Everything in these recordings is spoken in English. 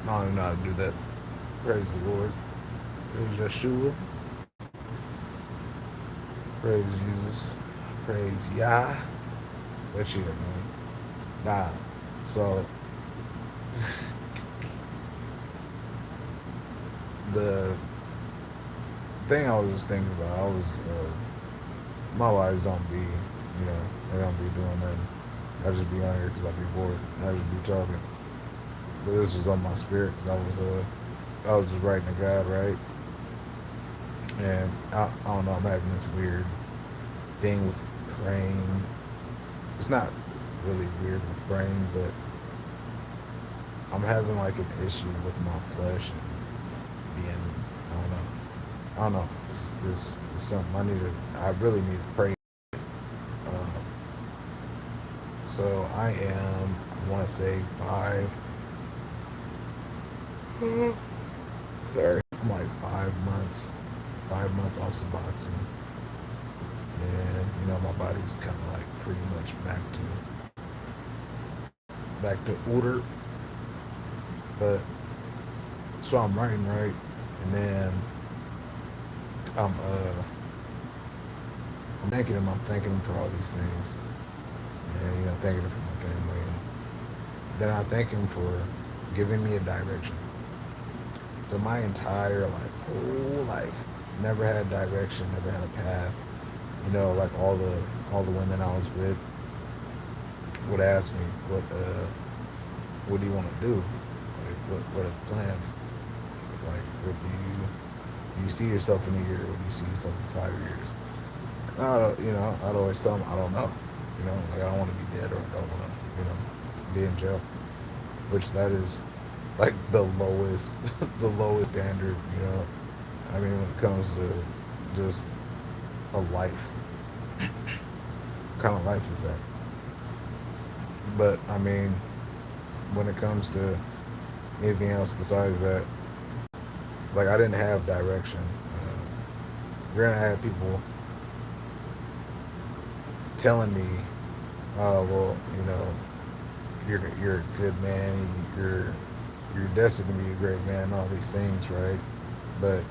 I don't even know how to do that. Praise the Lord. Praise Yeshua. Praise Jesus. Praise Yah. That shit, man. Nah. So the thing I was just thinking about, my lives don't be, they don't be doing nothing. I just be on here because I be bored. I just be talking. But this was on my spirit because I was just writing to God, right? And I don't know, I'm having this weird thing with praying. It's not really weird with praying, but I'm having like an issue with my flesh and being, I don't know. I don't know. It's something I really need to pray. Um, so I want to say sorry, I'm like 5 months off Suboxone. And, my body's kind of like pretty much back to order. But, so I'm writing, right? And then I'm, uh, I'm thanking him for all these things. And, thanking him for my family. And then I thank him for giving me a direction. So my entire life, whole life, never had direction, never had a path. Like all the women I was with would ask me, what do you want to do? Like, what are the plans? Like, what do you see yourself in a year? What do you see yourself in 5 years? And I'd always tell them, I don't know. Like I don't want to be dead or I don't want to, be in jail. Which that is like the lowest, the lowest standard. I mean, when it comes to just a life, what kind of life is that? But I mean, when it comes to anything else besides that, like I didn't have direction. Granted, I had people telling me, "Oh, well, you're a good man. You're destined to be a great man. All these things, right?" But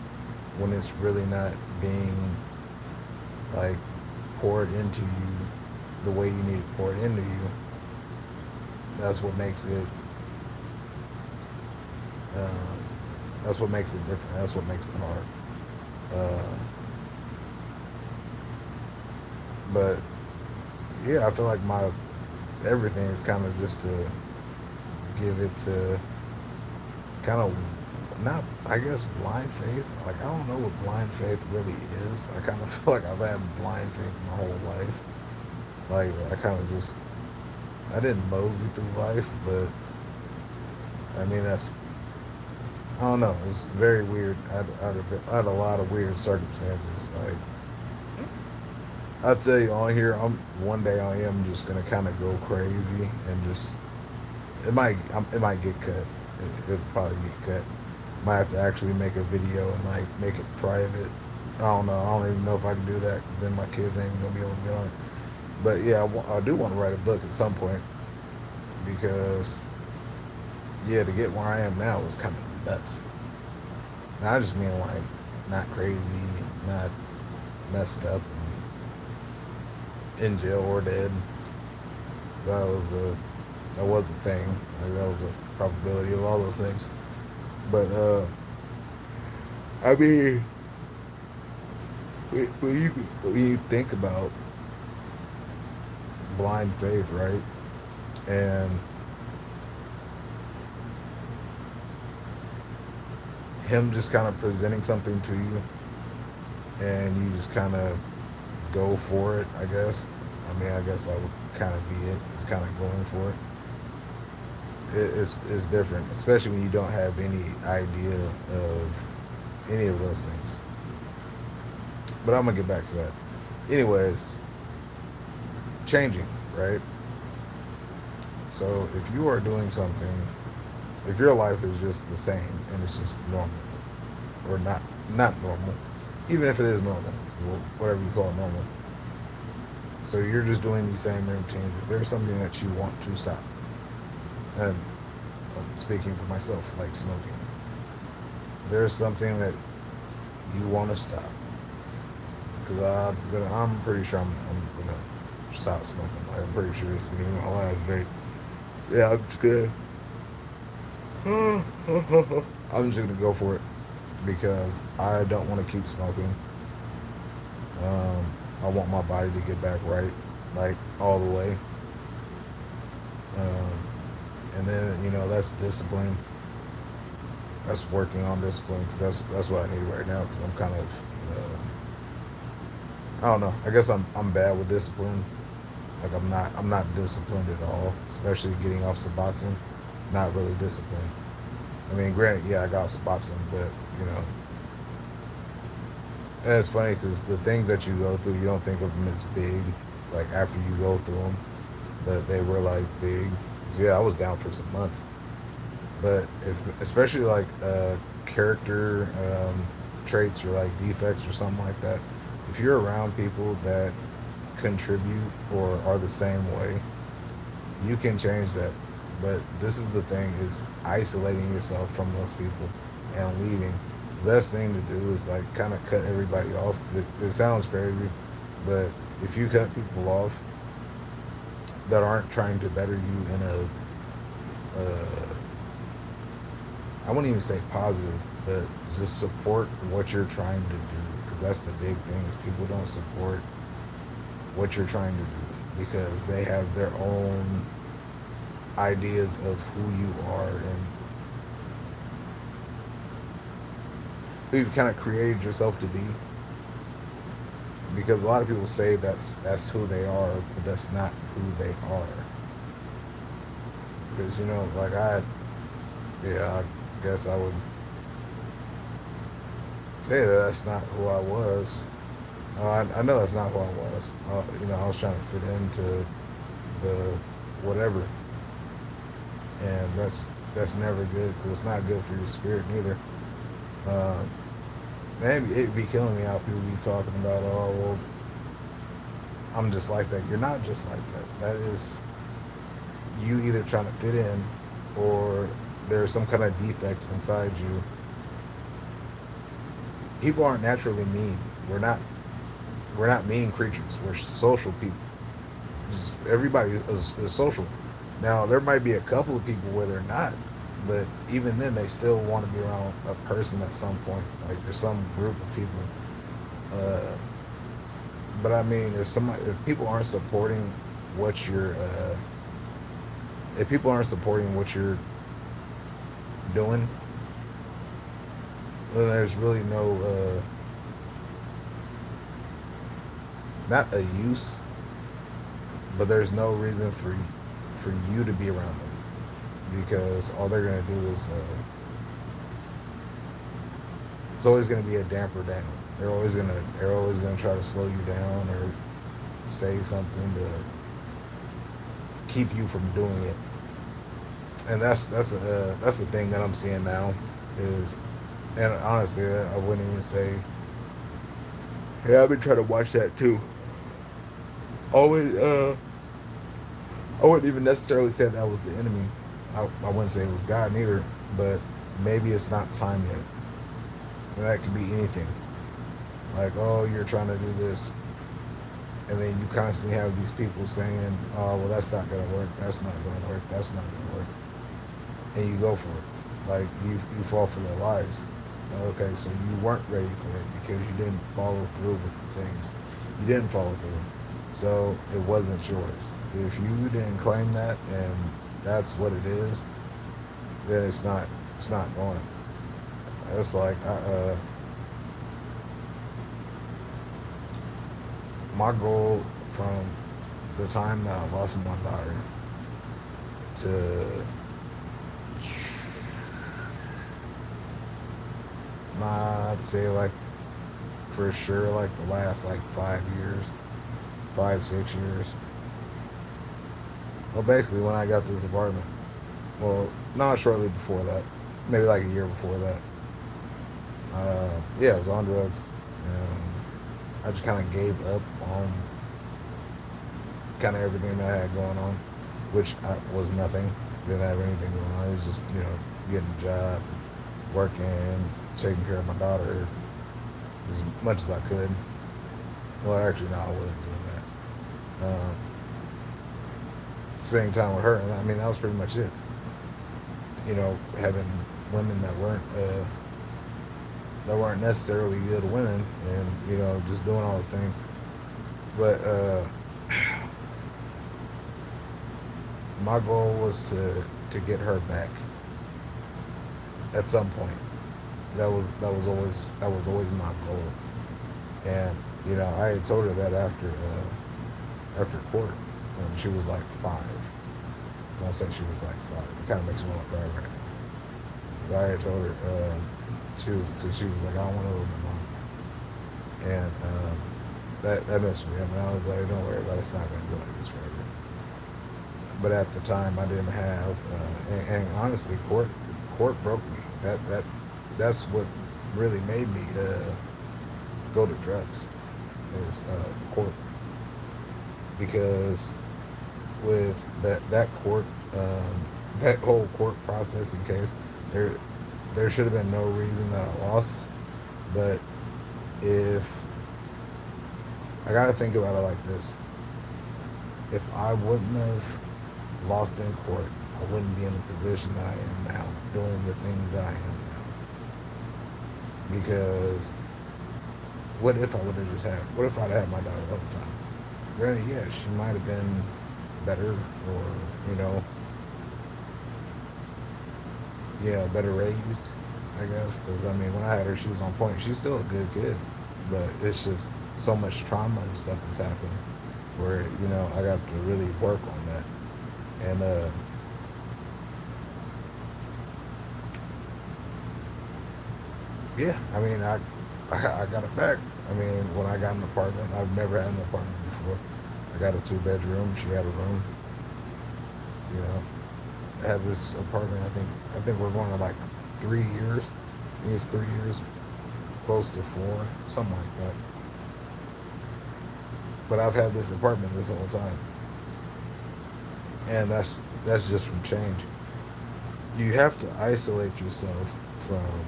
when it's really not being like poured into you the way you need it poured into you, that's what makes it. Um, that's what makes it different. That's what makes it hard. Uh, but yeah, I feel like my everything is kind of just to give it to kind of not, I guess, blind faith. Like I don't know what blind faith really is. I kind of feel like I've had blind faith my whole life. Like I kind of just I didn't mosey through life, but I mean that's I don't know. It's very weird. I had a lot of weird circumstances. Like I tell you on here, one day I am just gonna kind of go crazy and just it might get cut. It'll probably get cut. Might have to actually make a video and like make it private. I don't know. I don't even know if I can do that because then my kids ain't even gonna be able to get on it. But yeah, I do want to write a book at some point because yeah, to get where I am now was kind of nuts. And I just mean like not crazy, not messed up, and in jail or dead. That was the that was the thing. Like, that was a probability of all those things. But I mean, when you think about blind faith, right? And him just kind of presenting something to you, and you just kind of go for it. I guess. I mean, I guess that would kind of be it. It's kind of going for it. It's different, especially when you don't have any idea of any of those things. But I'm gonna get back to that. Anyways, changing, right? So if you are doing something, if your life is just the same and it's just normal, or not normal, even if it is normal, whatever you call normal. So you're just doing these same routines. If there's something that you want to stop, and speaking for myself, like smoking. There's something that you want to stop, because I'm pretty sure I'm gonna stop smoking. Like, I'm pretty sure it's gonna be my last day. Yeah, I'm just gonna. I'm just gonna go for it because I don't want to keep smoking. Um, I want my body to get back right, like all the way. Um, and then that's discipline. That's working on discipline because that's what I need right now. Because I'm kind of I don't know. I guess I'm bad with discipline. Like I'm not disciplined at all. Especially getting off Suboxone, not really disciplined. I mean, granted, yeah, I got off Suboxone, but you know, and it's funny because the things that you go through, you don't think of them as big, like after you go through them, but they were like big. So, yeah, I was down for some months, but if especially like character traits or like defects or something like that, if you're around people that contribute or are the same way, you can change that. But this is the thing: is isolating yourself from those people and leaving. The best thing to do is like kind of cut everybody off. It sounds crazy, but if you cut people off that aren't trying to better you in I wouldn't even say positive, but just support what you're trying to do. Because that's the big thing: is people don't support what you're trying to do because they have their own ideas of who you are and who you've kind of created yourself to be. Because a lot of people say that's who they are, but that's not who they are. Because like yeah, I guess I would say that that's not who I was. I know that's not who I was. I was trying to fit into the whatever, and that's never good because it's not good for your spirit neither. Uh, Man, it'd be killing me how people be talking about, oh, well, I'm just like that. You're not just like that. That is you either trying to fit in or there's some kind of defect inside you. People aren't naturally mean. We're not we're not mean creatures. We're social people. Everybody is social. Now there might be a couple of people where they're not, but even then they still want to be around a person at some point. Like there's some group of people. Uh, but I mean, if people aren't supporting what you're, if people aren't supporting what you're doing, then there's really no, not a use, but there's no reason for you to be around them because all they're gonna do is it's always gonna be a damper down. They're always gonna try to slow you down or say something to keep you from doing it. And that's the thing that I'm seeing now is, and honestly, I wouldn't even say. Yeah, I've been trying to watch that too. Always, I wouldn't even necessarily say that was the enemy. I wouldn't say it was God neither, but maybe it's not time yet. And that could be anything. Like, oh, you're trying to do this, and then you constantly have these people saying, oh, well, that's not gonna work. That's not gonna work. That's not gonna work. And you go for it. Like you fall for their lies. Okay, so you weren't ready for it because you didn't follow through with things. You didn't follow through. So it wasn't yours. If you didn't claim that and that's what it is, then it's not going. It's like my goal from the time that I lost my daughter to I'd say like for sure like the last like 5 years, 5 6 years. Well, basically when I got this apartment. Well, not shortly before that, maybe like a year before that. Yeah, I was on drugs. I just kind of gave up on kind of everything that I had going on, which was nothing. Didn't have anything going on. It was just, getting a job, working, taking care of my daughter as much as I could. Well, actually, no, I wasn't doing that. Spending time with her, and I mean, that was pretty much it. Having women that weren't necessarily good women, and just doing all the things. But my goal was to get her back at some point. That was always my goal. And I had told her that after court when she was like 5. When I say she was like 5, it kind of makes me want to cry right now. But I had told her she was like, I don't want to live with my mom, and that messed me up. And I was like, don't worry about it. It's not going to be like this forever. But at the time, I didn't have, and honestly, court broke me. That's what really made me go to drugs, is court, because with that court, that whole court processing case, there should have been no reason that I lost. But if I got to think about it like this, if I wouldn't have lost in court, I wouldn't be in the position that I am now, doing the things that I am now. Because what if I would have just had? What if I'd had my daughter all the time? Granted, yeah, she might have been better, or better raised, I guess. Because I mean, when I had her, she was on point. She's still a good kid, but it's just so much trauma and stuff has happened where I got to really work on that. And yeah, I mean, I got it back. I mean, when I got an apartment, I've never had an apartment before. I got a 2-bedroom. She had a room. You know, I had this apartment. I think we're going to like 3 years. I think it's 3 years, close to 4, something like that. But I've had this apartment this whole time, and that's just from change. You have to isolate yourself from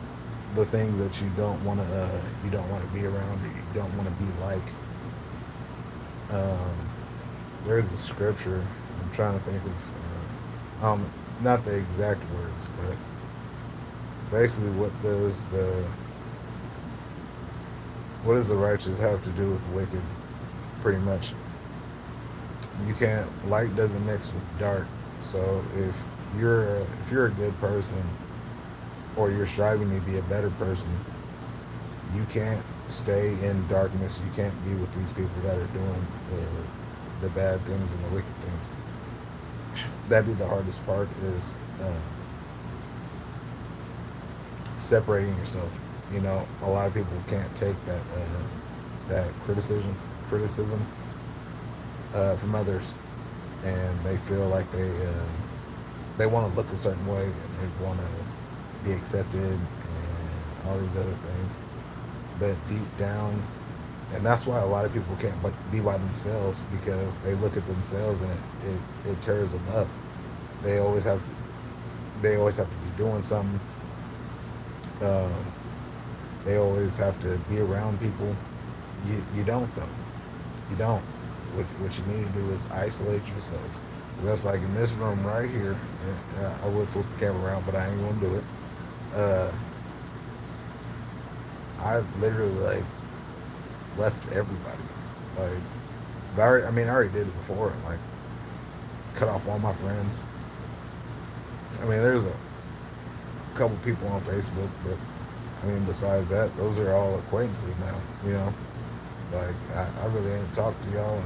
the things that you don't want to be around, or you don't want to be like. Um, there's a scripture. I'm trying to think of, not the exact words, but basically, what does the righteous have to do with the wicked? Pretty much, you can't. Light doesn't mix with dark. So if you're a good person, or you're striving to be a better person, you can't stay in darkness. You can't be with these people that are doing the bad things and the wicked things. That'd be the hardest part, is separating yourself. A lot of people can't take that criticism from others, and they feel like they want to look a certain way, and they want to be accepted and all these other things. But deep down, and that's why a lot of people can't be by themselves, because they look at themselves and it tears them up. They always have to, they always have to be doing something. Um, they always have to be around people. You don't, though. You don't. What you need to do is isolate yourself. That's like in this room right here. I would flip the camera around, but I ain't gonna do it. Uh, I literally like left everybody. Like, I already did it before. Like, cut off all my friends. I mean, there's a couple people on Facebook, but I mean, besides that, those are all acquaintances now. Like, I really ain't talked to y'all in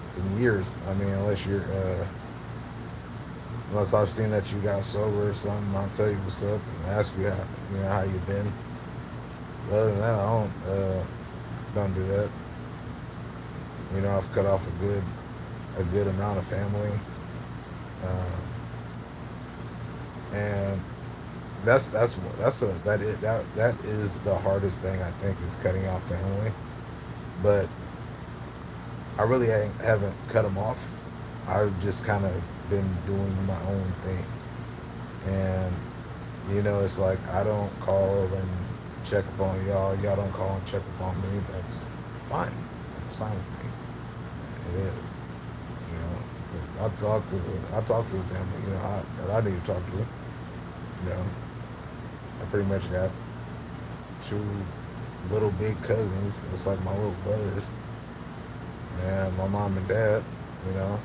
some years. I mean, unless I've seen that you got sober or something, I'll tell you what's up and ask you how you been. But other than that, I don't do that. I've cut off a good amount of family, and that is the hardest thing, I think, is cutting off family. But I really haven't cut them off. I've just kind of been doing my own thing. And it's like I don't call and check upon y'all. Y'all don't call and check upon me. That's fine. That's fine with me. It is. I talk to the family. That I need to talk to. I pretty much got two little big cousins. It's like my little brothers. And my mom and dad. You know,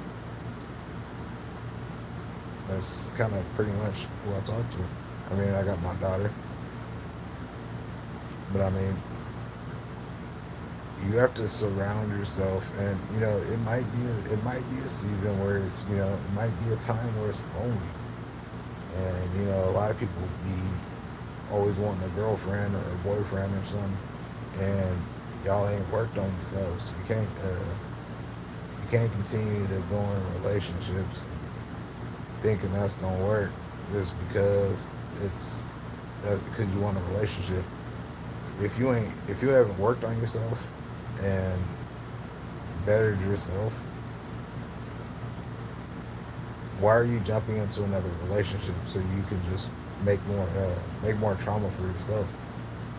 that's kind of pretty much who I talk to. I mean, I got my daughter, but I mean, you have to surround yourself, and it might be a season where it might be a time where it's lonely, and a lot of people be always wanting a girlfriend or a boyfriend or something, and y'all ain't worked on yourselves. You can't continue to go in relationships thinking that's gonna work just it's because you want a relationship. If you haven't worked on yourself and bettered yourself, why are you jumping into another relationship so you can just make more trauma for yourself?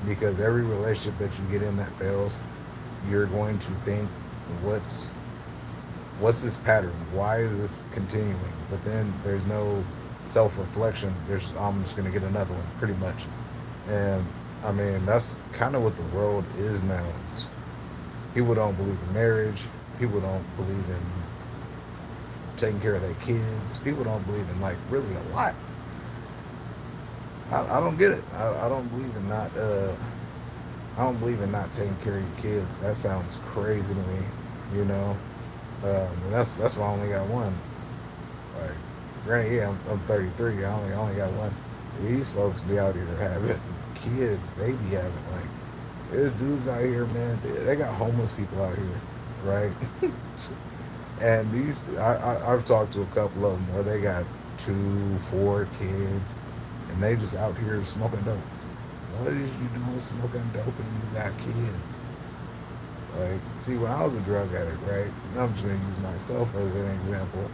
Because every relationship that you get in that fails, you're going to think, what's this pattern? Why is this continuing? But then there's no self-reflection. I'm just going to get another one, pretty much. And I mean, that's kind of what the world is now. People don't believe in marriage. People don't believe in taking care of their kids. People don't believe in, like, really a lot. I don't get it. I don't believe in not. I don't believe in not taking care of your kids. That sounds crazy to me. You know. That's why I only got one. Like, granted, yeah, I'm 33. I only got one. These folks be out here having kids. They be having, like, there's dudes out here, man. They got homeless people out here, right? And I've talked to a couple of them where they got 2, 4 kids, and they just out here smoking dope. What is you doing smoking dope and you got kids? Like, see, when I was a drug addict, right? And I'm just gonna use myself as an example.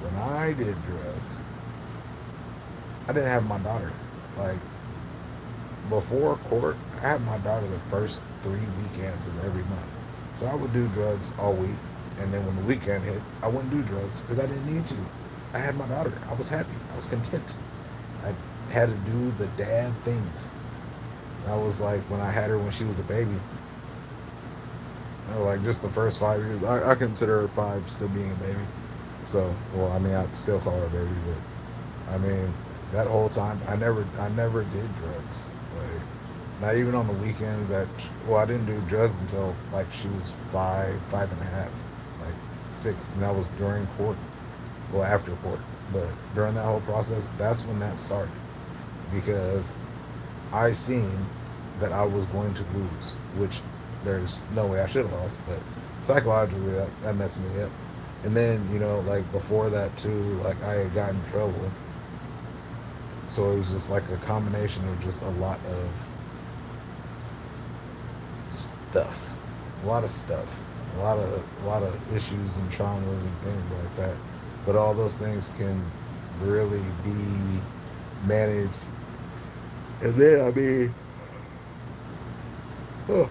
When I did drugs, I didn't have my daughter. Like, before court, I had my daughter the first 3 weekends of every month. So I would do drugs all week, and then when the weekend hit, I wouldn't do drugs because I didn't need to. I had my daughter. I was happy. I was content. I had to do the dad things. That was like when I had her when she was a baby. Like, just the first 5 years. I consider her 5 still being a baby. So, well, I mean, I still call her a baby, but I mean, that whole time, I never did drugs. Like, not even on the weekends. I didn't do drugs until like she was 5, 5.5, like 6, and that was during court. Well, after court, but during that whole process, that's when that started, because I seen that I was going to lose, which there's no way I should have lost, but psychologically that messed me up. And then, like before that too, like I had gotten in trouble. So it was just like a combination of just a lot of stuff. A lot of stuff. A lot of issues and traumas and things like that. But all those things can really be managed. And then, I mean, huh,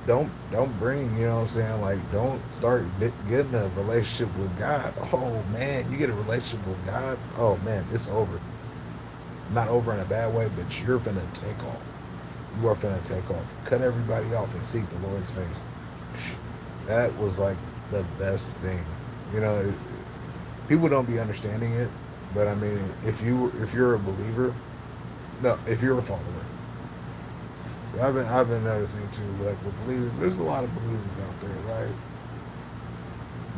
don't bring, you know what I'm saying? Like, don't start getting a relationship with God. Oh man, you get a relationship with God. Oh man, it's over. Not over in a bad way, but you're finna take off. You are finna take off. Cut everybody off and seek the Lord's face. That was like the best thing. You know, people don't be understanding it, but I mean, if you're a believer, no, if you're a follower, I've been noticing too, like with believers, there's a lot of believers out there, right?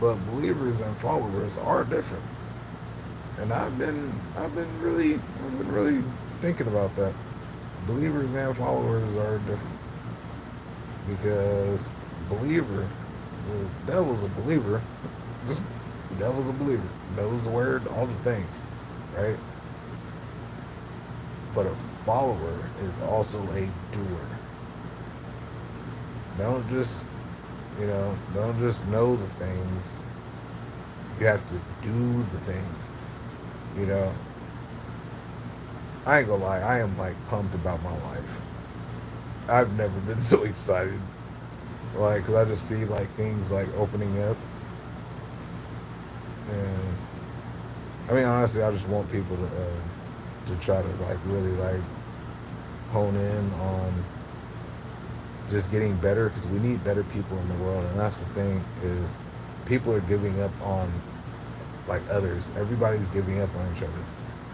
But believers and followers are different, and I've been really thinking about that. Believers and followers are different, because believer, the devil's a believer, just the devil's a believer, knows the word, all the things, right? But a follower is also a doer. Don't just don't just know the things. You have to do the things. You know, I ain't gonna lie. I am like pumped about my life. I've never been so excited. Like, cause I just see like things like opening up, and I mean, honestly, I just want people to try to like really like hone in on just getting better because we need better people in the world, and that's the thing is people are giving up on like others. Everybody's giving up on each other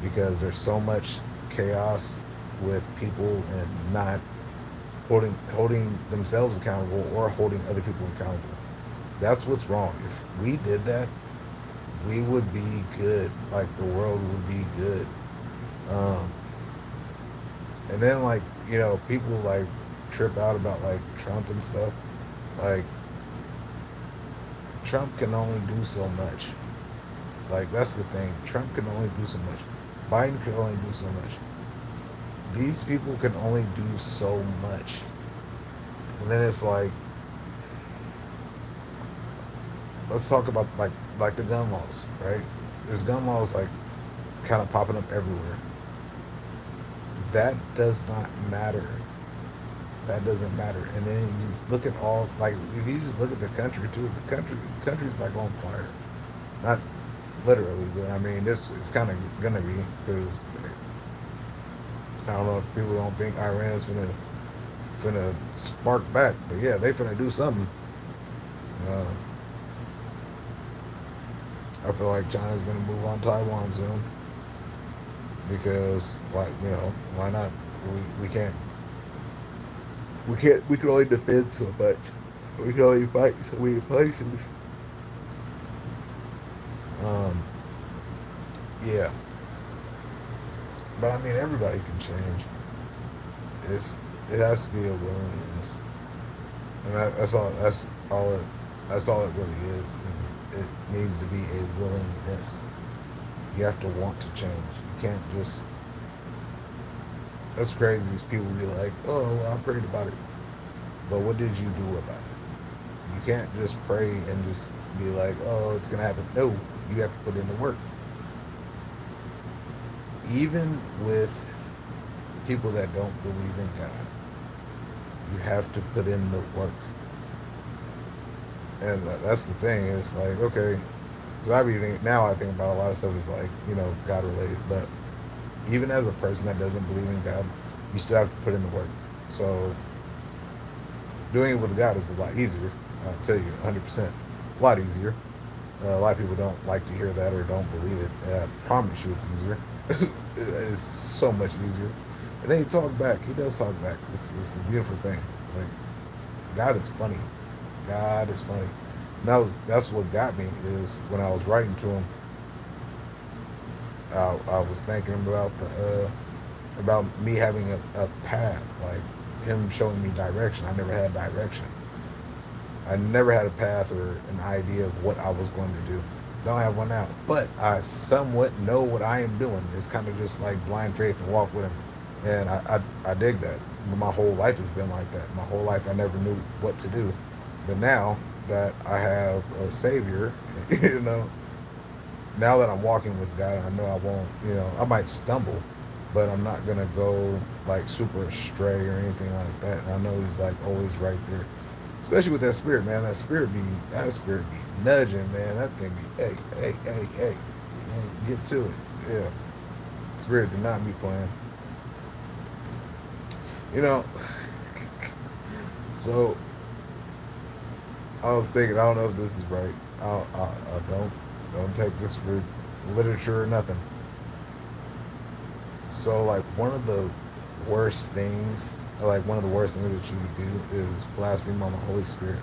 because there's so much chaos with people and not holding themselves accountable or holding other people accountable. That's what's wrong. If we did that, we would be good. Like the world would be good. Um, and then like people like trip out about like Trump and stuff. Like Trump can only do so much. Like that's the thing. Trump can only do so much. Biden can only do so much. These people can only do so much. And then it's like, let's talk about like the gun laws, right? There's gun laws like kind of popping up everywhere. That does not matter. That doesn't matter. And then you just look at all like if you just look at the country too, the country's like on fire. Not literally, but I mean this is kind of gonna be because I don't know if people don't think Iran's finna spark back, but yeah, they finna do something. Uh, I feel like China's gonna move on Taiwan soon because why not? We can only defend so much. We can only fight so many places. Um, yeah, but I mean everybody can change. It's it has to be a willingness, and that's all. All it. That's all it really is. It needs to be a willingness. You have to want to change. You can't just. That's crazy. These people be like, "Oh, well, I prayed about it," but what did you do about it? You can't just pray and just be like, "Oh, it's gonna happen." No, you have to put in the work. Even with people that don't believe in God, you have to put in the work. And that's the thing. It's like, okay, because I be thinking now. I think about a lot of stuff is like God related, but even as a person that doesn't believe in God, you still have to put in the work. So doing it with God is a lot easier. I'll tell you, 100%, a lot easier. A lot of people don't like to hear that or don't believe it. I promise you, it's easier. It's so much easier. And then he talk back. He does talk back. It's a beautiful thing. Like God is funny. God is funny. And that's what got me is when I was writing to him. I was thinking about me having a path, like him showing me direction. I never had direction. I never had a path or an idea of what I was going to do. Don't have one now, but I somewhat know what I am doing. It's kind of just like blind faith and walk with him, and I dig that. My whole life has been like that. My whole life I never knew what to do, but now that I have a savior, you know, now that I'm walking with God, I know I won't, I might stumble, but I'm not gonna go like super astray or anything like that. And I know He's like always right there, especially with that spirit, man. That spirit be nudging, man. That thing be, hey, get to it, yeah. Spirit do not be playing, you know. So I was thinking, I don't know if this is right. I don't take this for literature or nothing. So like one of the worst things that you could do is blaspheme on the Holy Spirit.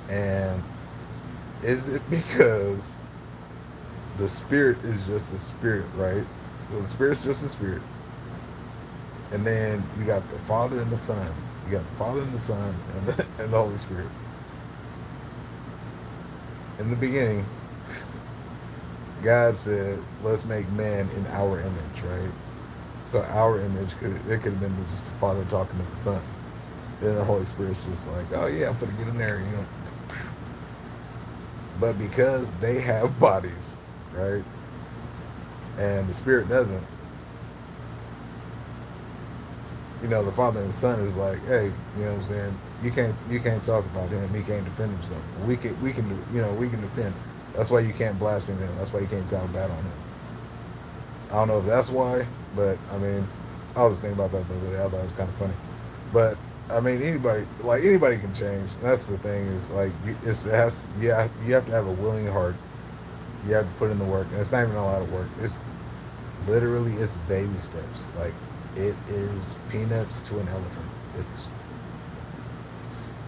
And is it because the Spirit is just a spirit, right? So the Spirit's just a spirit. And then you got the Father and the Son. You got the Father and the Son and the Holy Spirit. In the beginning, God said, "Let's make man in our image," right? So our image could have been just the Father talking to the Son. Then the Holy Spirit's just like, "Oh yeah, I'm gonna get in there," But because they have bodies, right, and the spirit doesn't, the father and the son is like, hey, you know what I'm saying? You can't talk about him. He can't defend himself. We can defend. That's why you can't blaspheme him. That's why you can't talk bad on him. I don't know if that's why, but I mean, I was thinking about that the other day. I thought it was kind of funny. But I mean, anybody can change. That's the thing is like you have to have a willing heart. You have to put in the work, and it's not even a lot of work. It's baby steps. Like it is peanuts to an elephant. It's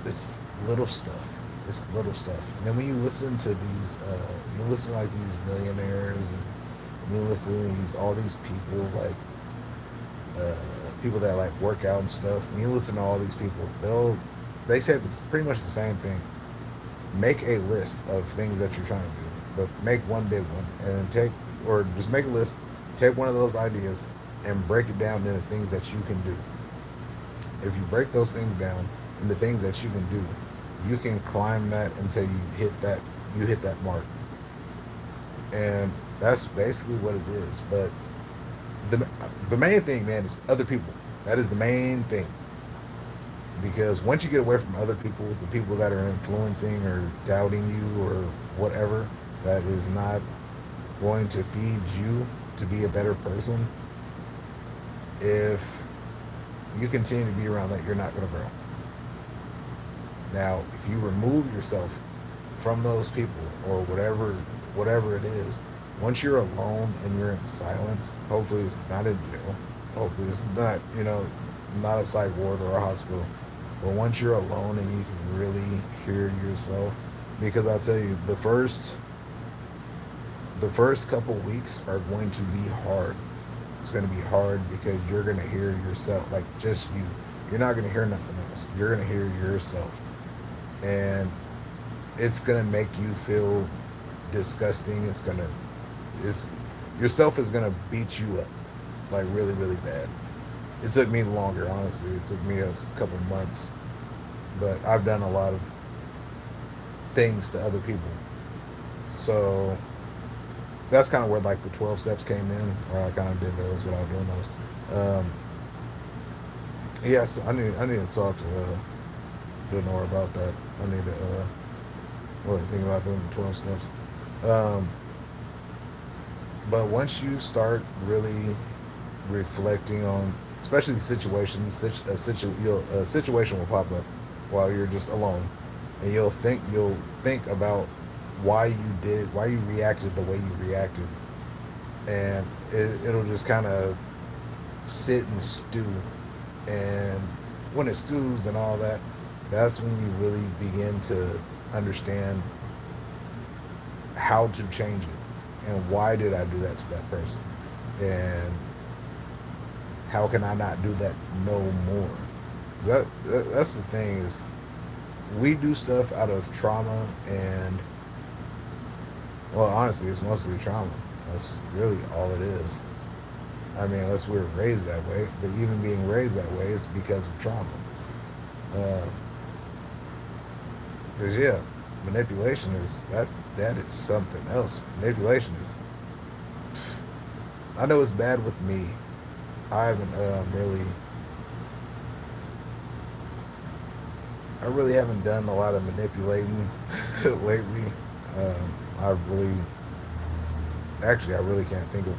it's little stuff. It's little stuff. And then when you listen to like these millionaires, and you listen to all these people like uh, people that like work out and stuff. When you listen to all these people, they say this pretty much the same thing. Make a list of things that you're trying to do, but make one big one, and or just make a list. Take one of those ideas and break it down into things that you can do. If you break those things down into things that you can do, you can climb that until you hit that mark. And that's basically what it is. But the the main thing, man, is other people. That is the main thing. Because once you get away from other people, the people that are influencing or doubting you or whatever, that is not going to feed you to be a better person. If you continue to be around that, you're not going to grow. Now, if you remove yourself from those people or whatever it is, once you're alone and you're in silence, hopefully it's not in jail. Hopefully it's not, not a psych ward or a hospital. But once you're alone and you can really hear yourself, because I'll tell you, the first couple weeks are going to be hard. It's going to be hard because you're going to hear yourself, like just you. You're not going to hear nothing else. You're going to hear yourself. And it's going to make you feel disgusting. It's yourself is going to beat you up like really, really bad. It took me longer, honestly. It took me a couple months, but I've done a lot of things to other people. So that's kind of where like the 12 steps came in, where I kind of did those without doing those. Yes, I need to talk to Lenore about that. I need to really think about doing the 12 steps. Um, but once you start really reflecting on, especially situations, a situation will pop up while you're just alone, and you'll think about why you reacted the way you reacted, and it'll just kind of sit and stew. And when it stews and all that, that's when you really begin to understand how to change it and why did I do that to that person, and how can I not do that no more. That's the thing is we do stuff out of trauma, and well, honestly, it's mostly trauma. That's really all it is. I mean, unless we were raised that way, but even being raised that way is because of trauma. Because yeah, manipulation is that is something else. Manipulation is. I know it's bad with me. I haven't I really haven't done a lot of manipulating lately. I really, actually, I really can't think of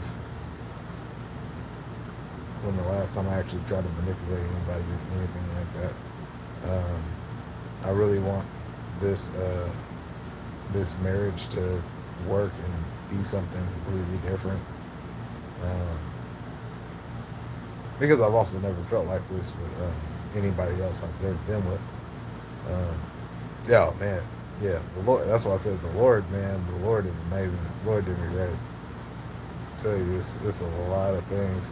when the last time I actually tried to manipulate anybody or anything like that. I really want this this marriage to work and be something completely different. Um, because I've also never felt like this with anybody else I've ever been with. Um, yeah, man, yeah, the Lord. That's why I said the Lord, man. The Lord is amazing. The Lord did me right. I tell you, it's a lot of things.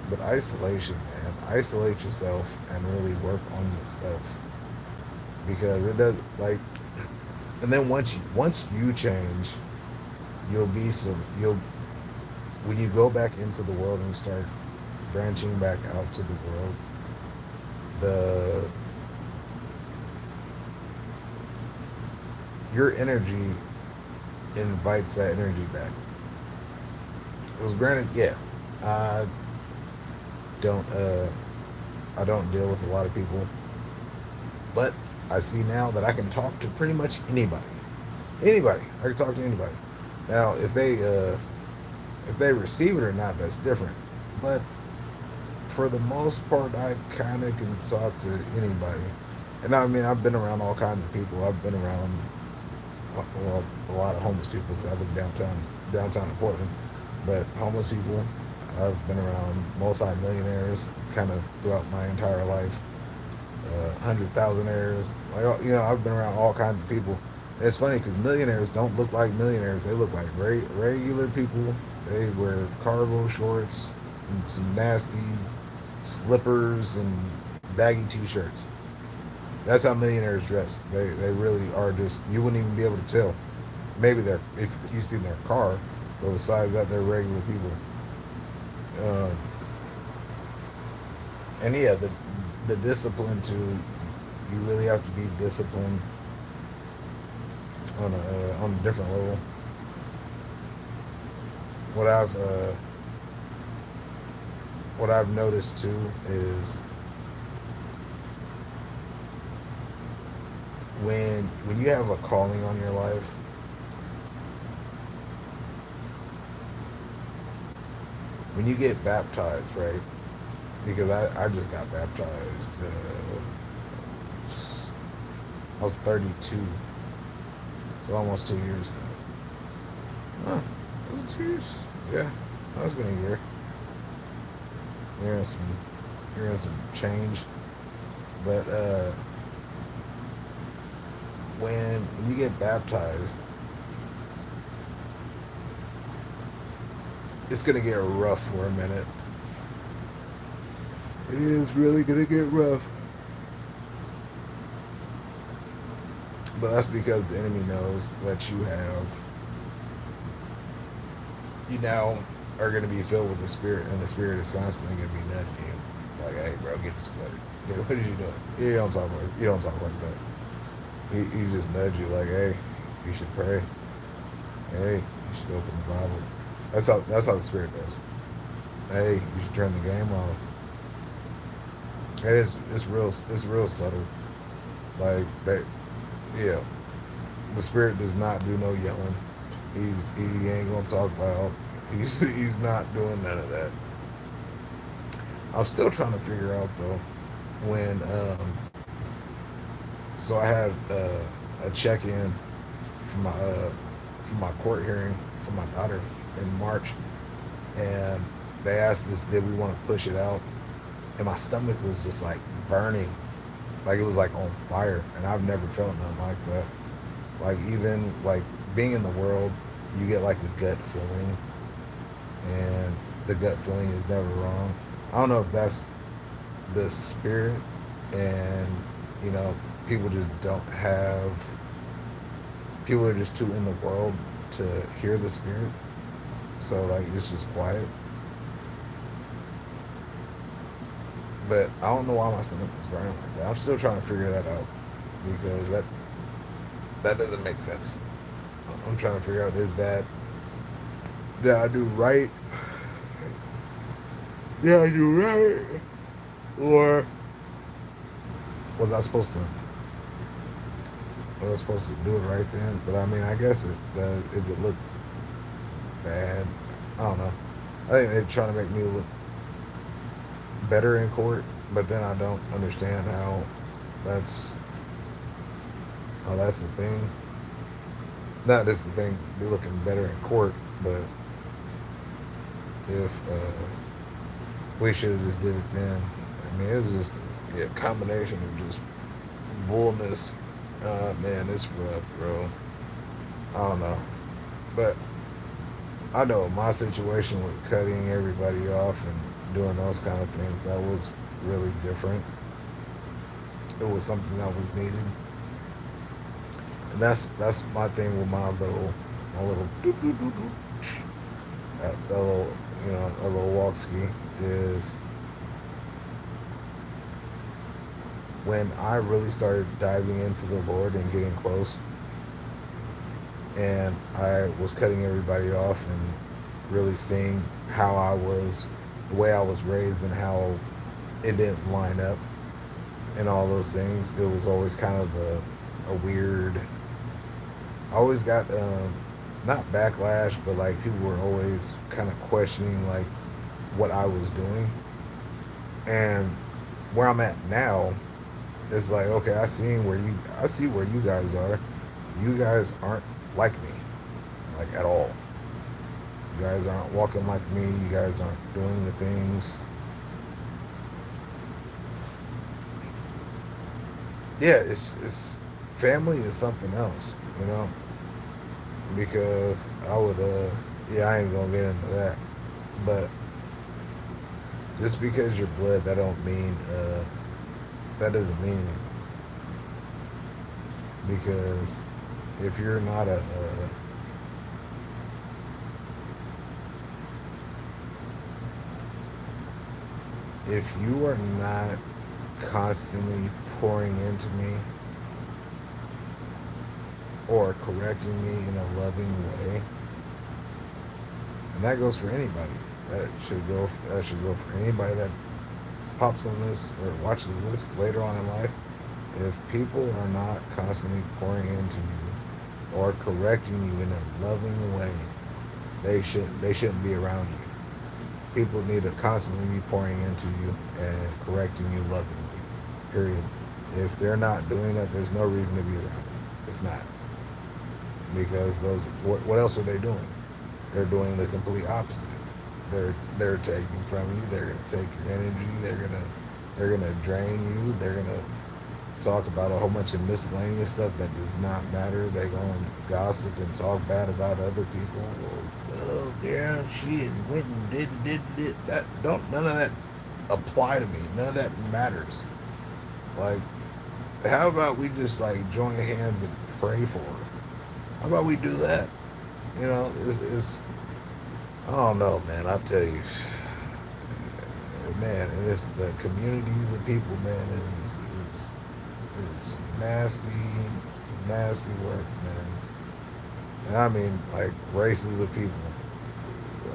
But isolation, man. Isolate yourself and really work on yourself because it does like. And then once you change, you'll when you go back into the world and you start branching back out to the world, the your energy invites that energy back. Because granted, yeah, I don't I don't deal with a lot of people, but I see now that I can talk to pretty much anybody. Anybody, I can talk to anybody. Now, if they receive it or not, that's different. But for the most part, I kind of can talk to anybody. And I mean, I've been around all kinds of people. I've been around well, a lot of homeless people because I live downtown in Portland. But homeless people, I've been around multi-millionaires kind of throughout my entire life. 100,000aires, like I've been around all kinds of people. And it's funny because millionaires don't look like millionaires. They look like regular people. They wear cargo shorts and some nasty slippers and baggy t-shirts. That's how millionaires dress. They really are just, you wouldn't even be able to tell. Maybe they're, if you see their car, but besides that, they're regular people. Um, and yeah, the discipline to, you really have to be disciplined on a different level. What I've uh, what I've noticed too is when you have a calling on your life, when you get baptized, right? Because I just got baptized. I was 32, so almost 2 years now. Huh? Was it 2 years? Yeah, that's been a year. You're in some, you're in some change, but when you get baptized, it's gonna get rough for a minute. It is really gonna get rough, but that's because the enemy knows that you now are gonna be filled with the spirit, and the spirit is constantly gonna be nudging you, like, "Hey, bro, get this better. Yeah, what did you do?" You don't talk like that. He just nudge you, like, "Hey, you should pray. Hey, you should open the Bible." That's how the spirit does. Hey, you should turn the game off. It's real subtle. Like that, yeah. The spirit does not do no yelling. He ain't gonna talk loud. He's not doing none of that. I'm still trying to figure out though when so I had a check in for my court hearing for my daughter in March, and they asked us did we want to push it out, and my stomach was just like burning, like it was like on fire, and I've never felt nothing like that. Like even like being in the world, you get like a gut feeling, and the gut feeling is never wrong. I don't know if that's the spirit, and you know, people just don't have. People are just too in the world to hear the spirit, so like it's just quiet. But I don't know why my stomach was burning like that. I'm still trying to figure that out because that doesn't make sense. I'm trying to figure out is that did I do right? Did I do right? Or was I supposed to do it right then? But I mean, I guess it would look bad. I don't know. I think they're trying to make me look better in court, but then I don't understand that's that's the thing. Not that's the thing. Be looking better in court, but if we should have just did it then. I mean, it was just a combination of just bullness. Man, it's rough, bro. I don't know, but I know my situation with cutting everybody off and doing those kind of things that was really different. It was something that was needed, and that's my thing with my little that little a little walk ski is when I really started diving into the Lord and getting close. and I was cutting everybody off and really seeing how I was, the way I was raised, and how it didn't line up, and all those things. It was always kind of a weird. I always got not backlash, but like people were always kind of questioning like what I was doing, and where I'm at now, it's like, okay, I see where you guys are. You guys aren't like me, like at all. You guys aren't walking like me. You guys aren't doing the things. Yeah, it's family is something else, you know. Because I would, yeah, I ain't gonna get into that. But just because you're blood, that doesn't mean anything. Because if you're not if you are not constantly pouring into me or correcting me in a loving way, and that goes for anybody. That should go for anybody that pops on this or watches this later on in life. If people are not constantly pouring into you or correcting you in a loving way, they shouldn't be around you. People need to constantly be pouring into you and correcting you lovingly. Period. If they're not doing that, there's no reason to be around them. It's not, because what else are they doing? They're doing the complete opposite. They're taking from you. They're gonna take your energy. They're gonna drain you. They're gonna talk about a whole bunch of miscellaneous stuff that does not matter. They're gonna gossip and talk bad about other people. Oh yeah, she went and did that. Don't None of that apply to me. None of that matters. Like, how about we just like join hands and pray for her? How about we do that? It's I don't know, man. I tell you, man, and it's the communities of people, man. Is is nasty. It's nasty work, man. And I mean, like races of people.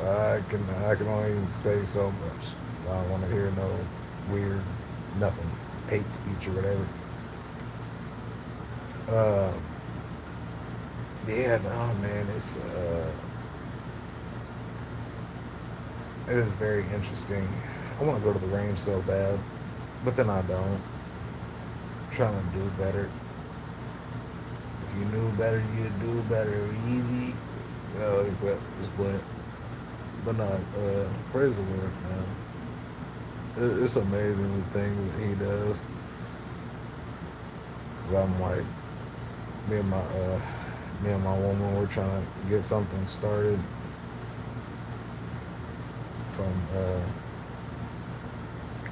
I can only say so much. I don't want to hear no weird nothing, hate speech or whatever. Uh, yeah, no, man. It is very interesting. I want to go to the range so bad, but then I don't. I'm trying to do better. If you knew better, you'd do better. Easy. Just what. But no, praise the Lord, man. It's amazing the things that He does. Cause I'm like, me and my uh, me and my woman, we're trying to get something started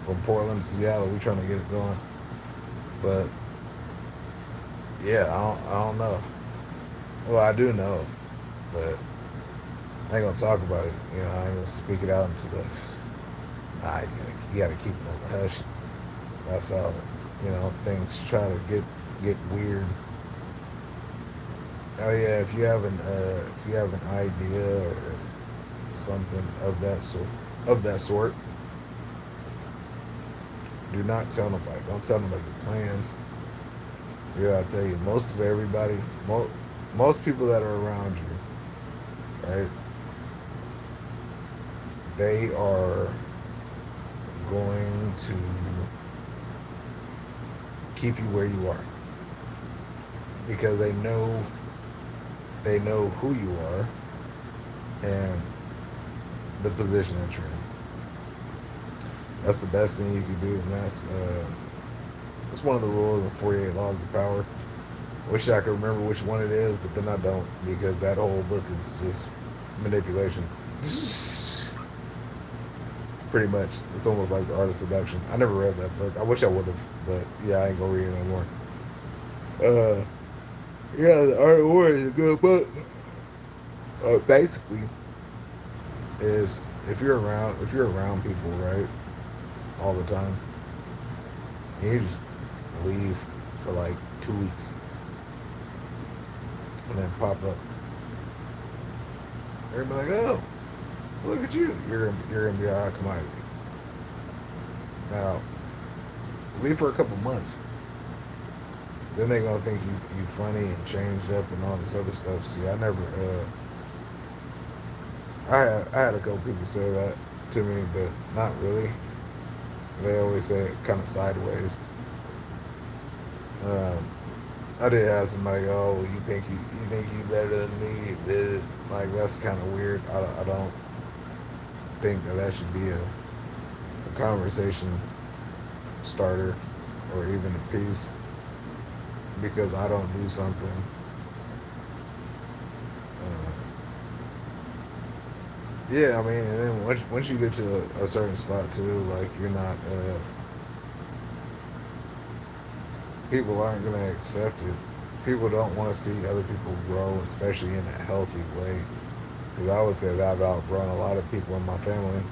from Portland to Seattle. We're trying to get it going, but yeah, I don't know. Well, I do know, but I ain't gonna talk about it. I ain't gonna speak it out into the. Nah, you gotta keep it on the hush. That's how things try to get weird. Oh yeah, if you have an idea or something of that sort, do not tell nobody. Don't tell nobody your plans. Yeah, I tell you, most people that are around you, right? They are going to keep you where you are because they know who you are and the position that you're in. That's the best thing you can do, and that's one of the rules of 48 Laws of Power. Wish I could remember which one it is, but then I don't, because that whole book is just manipulation. Pretty much. It's almost like the art of seduction. I never read that book. I wish I would have, but yeah, I ain't gonna read it anymore. Uh, yeah, the art of war is a good book. Basically, is if you're around people, right, all the time, and you just leave for like 2 weeks and then pop up. They're gonna be like, oh, look at you. You're gonna be a hot commodity. Now, leave for a couple months. Then they gonna think you funny and changed up and all this other stuff. See, I never. I had a couple people say that to me, but not really. They always say it kind of sideways. Um, I did have somebody, oh, well, you think you better than me? Like that's kind of weird. I don't think that should be a conversation starter or even a piece because I don't do something. Uh, yeah, I mean, and then once you get to a certain spot too, like you're not people aren't gonna accept it. People don't want to see other people grow, especially in a healthy way. Because I would say that I've outgrown a lot of people in my family.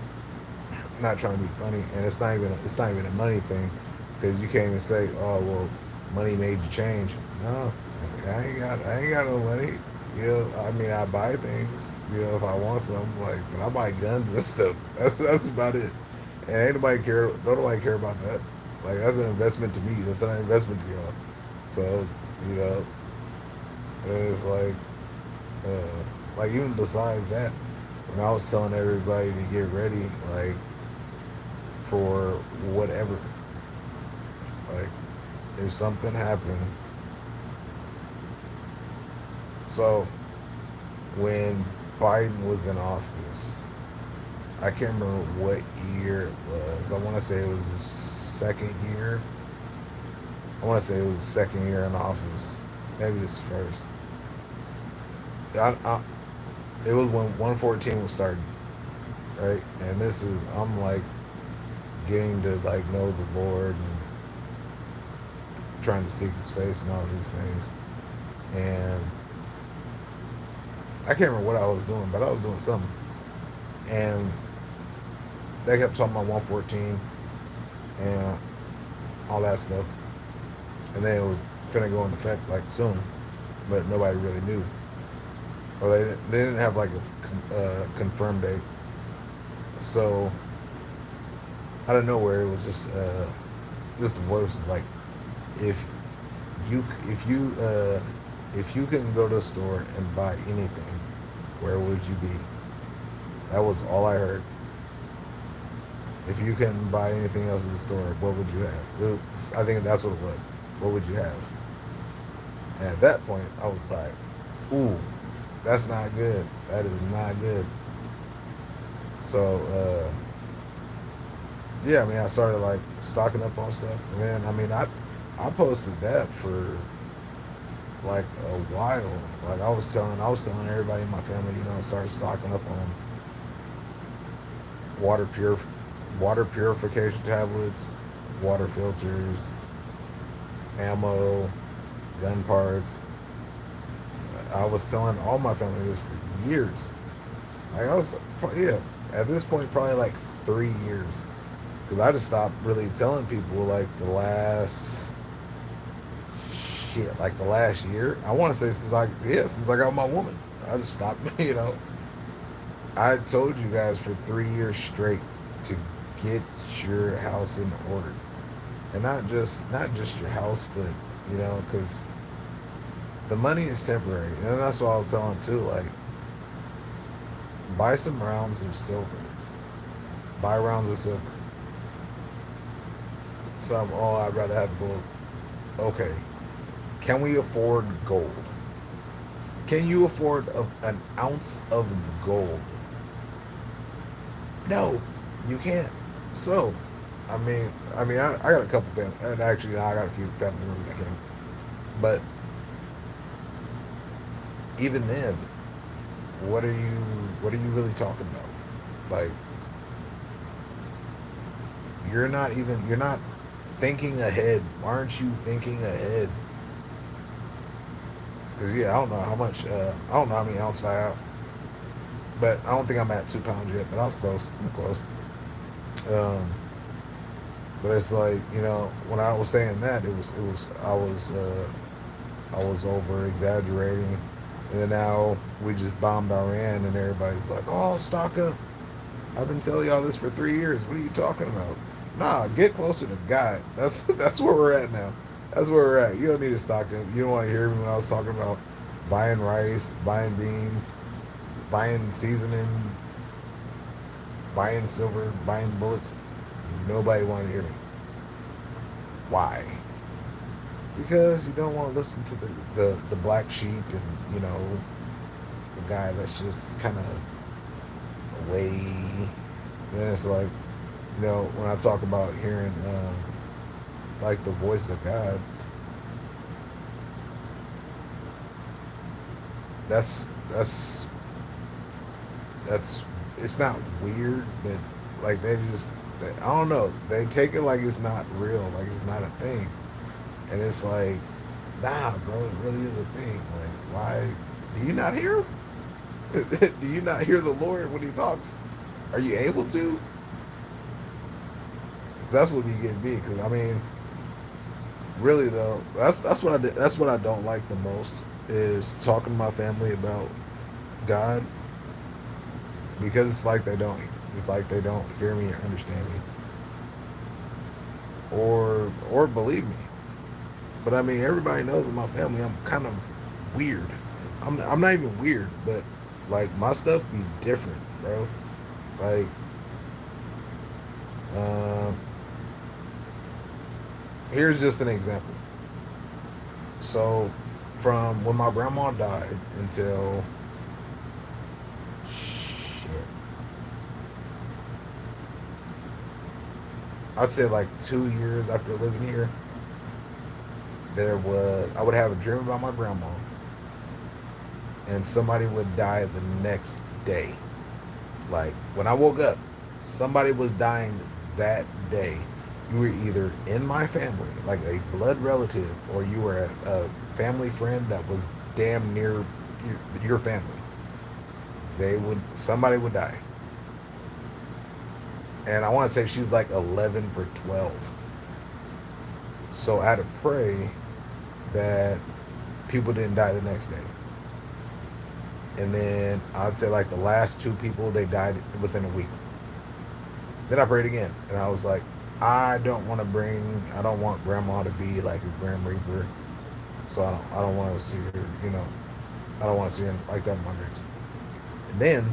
Not trying to be funny, and it's not even a money thing, because you can't even say, oh well, money made you change. No, I ain't got no money. You know, I mean, I buy things. You know, if I want something, like, but I buy guns and stuff. That's about it. And ain't nobody care. Don't nobody care about that. Like that's an investment to me. That's not an investment to y'all. So you know, it's like even besides that, when I was telling everybody to get ready, like for whatever, like if something happened. So when Biden was in office, I can't remember what year it was. I want to say it was his second year. I want to say it was his second year in office. Maybe his first. I, it was when 114 was starting, right? And I'm like getting to like know the Lord and trying to seek His face and all these things. And I can't remember what I was doing, but I was doing something. And they kept talking about 114 and all that stuff. And then it was finna go into effect like soon, but nobody really knew, or they didn't have like a confirmed date. So out of nowhere, it was just a voice like, if if you can go to the store and buy anything, where would you be? That was all I heard. If you can buy anything else in the store, what would you have? I think that's what it was. What would you have? And at that point, I was like, ooh, that's not good. That is not good. So, yeah, I mean, I started like stocking up on stuff. And then, I mean, I posted that for like a while. Like I was telling everybody in my family, start stocking up on water pure, water purification tablets, water filters, ammo, gun parts. I was telling all my family this for years. Like I was, yeah, at this point probably like 3 years, because I just stopped really telling people like the last year. I want to say since I got my woman, I just stopped. I told you guys for 3 years straight to get your house in order, and not just your house, but because the money is temporary, and that's what I was telling too. Like, buy some rounds of silver. Buy rounds of silver. I'd rather have gold. Okay, can we afford gold? Can you afford an ounce of gold? No, you can't. So, I got a couple family, and actually, I got a few family members that can. But even then, what are you, what are you really talking about? Like, you're not thinking ahead. Why aren't you thinking ahead? Because yeah, I don't know how many ounces I have, but I don't think I'm at 2 pounds yet. But I was close. I'm close. Um, but it's like, when I was saying that, I was over exaggerating. And then now we just bombed Iran, and everybody's like, "Oh, stock up. I've been telling y'all this for 3 years. What are you talking about?" Nah, get closer to God. That's where we're at now. That's where we're at. You don't need to stock up. You don't want to hear me when I was talking about buying rice, buying beans, buying seasoning, buying silver, buying bullets. Nobody wanted to hear me. Why? Because you don't want to listen to the black sheep and the guy that's just kind of away. And then it's like, when I talk about hearing like the voice of God, that's that's it's not weird, but like I don't know, they take it like it's not real, like it's not a thing, and it's like, nah, bro, it really is a thing. Like, why do you not hear him? Do you not hear the Lord when He talks? Are you able to? That's what we get be. Because I mean, really though, that's what I did. That's what I don't like the most is talking to my family about God, because it's like they don't. It's like they don't hear me or understand me, or believe me. But I mean, everybody knows in my family I'm kind of weird. I'm not even weird, but like my stuff be different, bro. Like, um, here's just an example. So, from when my grandma died until shit, I'd say like 2 years after living here, I would have a dream about my grandma, and somebody would die the next day. Like when I woke up, somebody was dying that day. You were either in my family, like a blood relative, or you were a family friend that was damn near your family. Somebody would die. And I want to say she's like 11 for 12. So I had to pray that people didn't die the next day. And then I'd say like the last two people, they died within a week. Then I prayed again, and I was like, I don't want grandma to be like a Grim Reaper, so I don't want to see her, I don't want to see her like that in my dreams. And then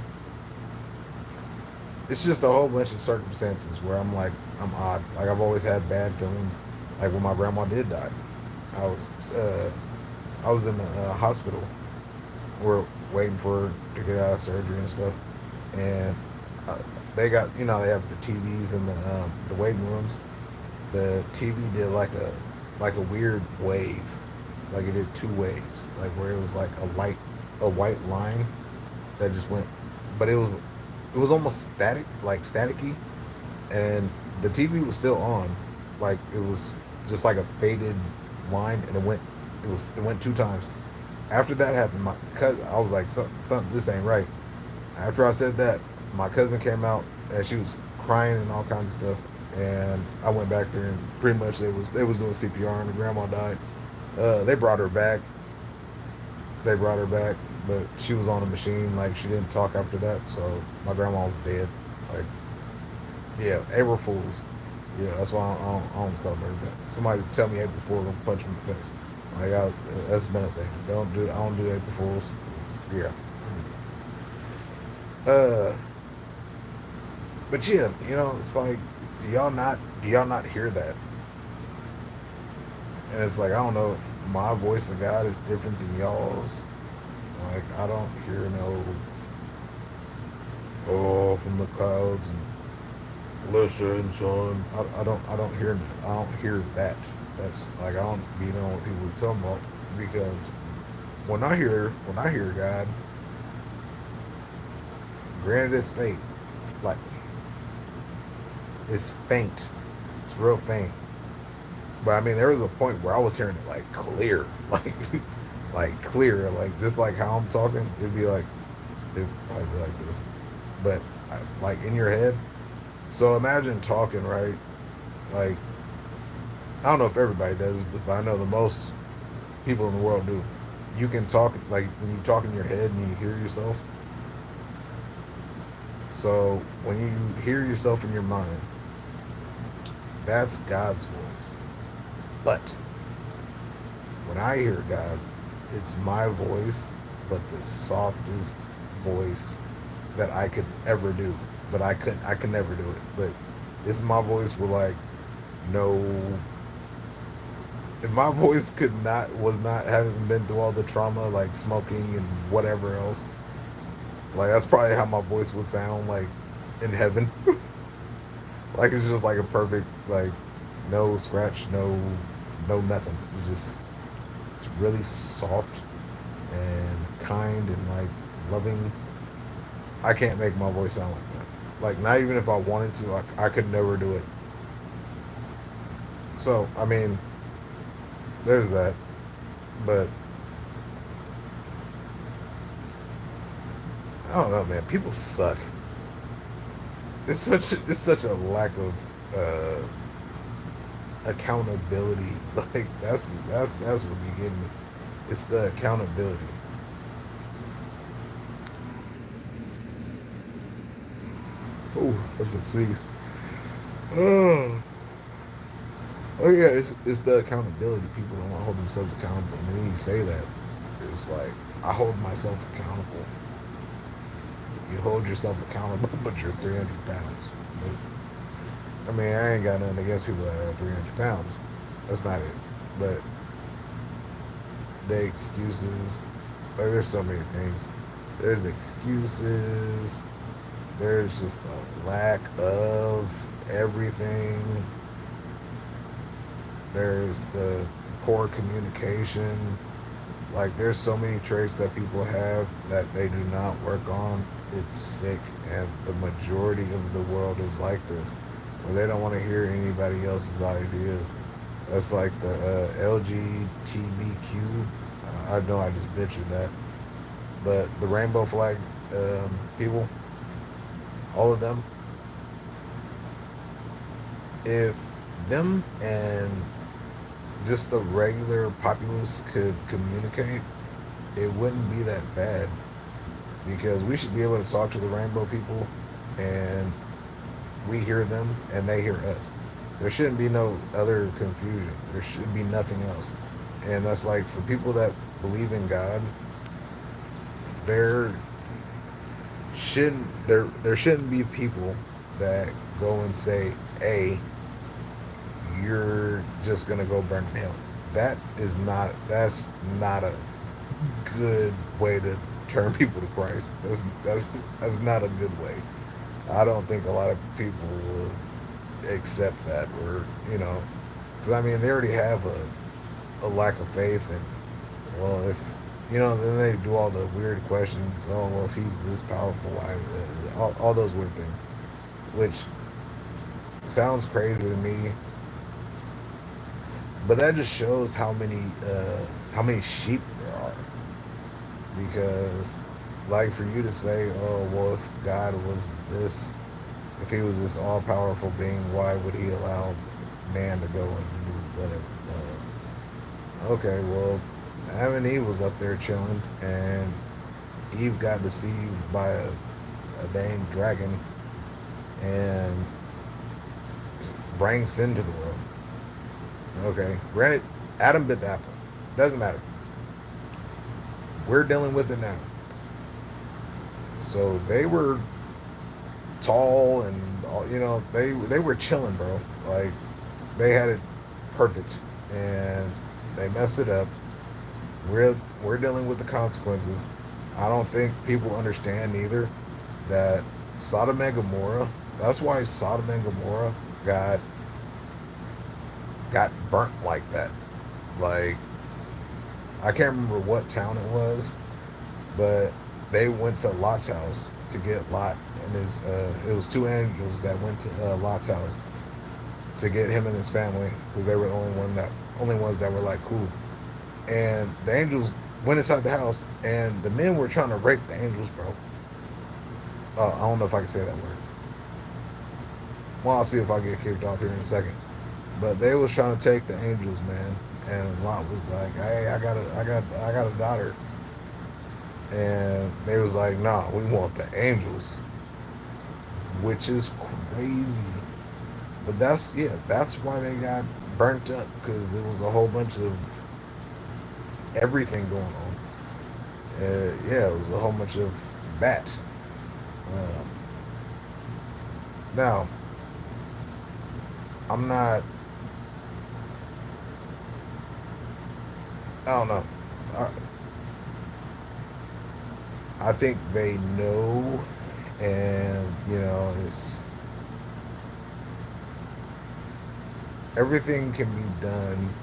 it's just a whole bunch of circumstances where I'm odd. Like I've always had bad feelings. Like when my grandma did die, I was uh, I was in the hospital. We're waiting for her to get out of surgery and stuff, and uh, they have the TVs in the waiting rooms. The TV did like a weird wave, like it did two waves, like where it was like a white line that just went, but it was almost static, like staticky, and the TV was still on, like it was just like a faded line, and it went two times. After that happened, my cousin, I was like, something, this ain't right. After I said that, my cousin came out and she was crying and all kinds of stuff, and I went back there and pretty much they was doing CPR and the grandma died. They brought her back. They brought her back, but she was on a machine. Like she didn't talk after that, so my grandma was dead. Like, yeah, April Fools. Yeah, that's why I don't celebrate that. Somebody tell me April Fools, I'm punch them in the face. Like that's been a thing. I don't do April Fools. Yeah. Uh, but yeah, it's like, do y'all not hear that? And it's like I don't know if my voice of God is different than y'all's. Like I don't hear no oh from the clouds and listen, son. I don't hear that. That's like I don't be knowing what people are talking about, because when I hear God, granted it's faint, like it's faint, it's real faint. But I mean, there was a point where I was hearing it like clear, like clear, like just like how I'm talking. It'd probably be like this, but like in your head. So imagine talking, right? Like I don't know if everybody does, but I know the most people in the world do. you can talk like when you talk in your head and you hear yourself. So when you hear yourself in your mind, that's God's voice. But when I hear God, it's my voice, but the softest voice that I could ever do. But I could never do it. But this is my voice with like no, if my voice could not, was not, having been through all the trauma like smoking and whatever else, like that's probably how my voice would sound like in heaven. Like it's just like a perfect, like no scratch, no nothing. It's really soft and kind and like loving. I can't make my voice sound like that. Like not even if I wanted to, I could never do it. So I mean, there's that. But I don't know, man. People suck. It's such a lack of accountability. Like that's what be getting me. It's the accountability. Oh, that's what sneeze. Oh, oh yeah, it's the accountability. People don't want to hold themselves accountable. And when you say that, it's like I hold myself accountable. You hold yourself accountable, but you're 300 pounds. But, I mean, I ain't got nothing against people that are 300 pounds. That's not it. But the excuses, like, there's so many things. There's excuses. There's just a lack of everything. There's the poor communication. Like, there's so many traits that people have that they do not work on. It's sick, and the majority of the world is like this, where they don't want to hear anybody else's ideas. That's like the LGBTQ. I know I just butchered that, but the rainbow flag people, all of them, if them and just the regular populace could communicate, it wouldn't be that bad because we should be able to talk to the rainbow people and we hear them and they hear us. There shouldn't be no other confusion. There should be nothing else. And that's like for people that believe in God, there there shouldn't be people that go and say, "Hey, you're just gonna go burn in hell." That's not a good way to turn people to Christ. That's not a good way. I don't think a lot of people will accept that, or because I mean they already have a lack of faith, and well, if then they do all the weird questions. Oh, well, if he's this powerful, why? All those weird things, which sounds crazy to me, but that just shows how many sheep there are. Because, like, for you to say, oh, well, if God was this, if he was this all powerful being, why would he allow man to go and do whatever? Okay, well, Adam and Eve was up there chilling, and Eve got deceived by a dang dragon and bring sin to the world. Okay, granted, Adam bit the apple. Doesn't matter. We're dealing with it now. So they were tall and they were chilling, bro. Like they had it perfect, and they messed it up. We're dealing with the consequences. I don't think people understand either that Sodom and Gomorrah. That's why Sodom and Gomorrah got burnt like that. Like I can't remember what town it was, but they went to Lot's house to get Lot and his. It was two angels that went to Lot's house to get him and his family because they were the only ones that were like cool. And the angels went inside the house, and the men were trying to rape the angels, bro. I don't know if I can say that word. Well, I'll see if I get kicked off here in a second. But they was trying to take the angels, man, And Lot was like, "Hey, I got a daughter," and they was like, "Nah, we want the angels," which is crazy. But that's why they got burnt up because there was a whole bunch of everything going on. Yeah, it was a whole bunch of that. Um, Now, I'm not. I don't know. I, I think they know, and it's everything can be done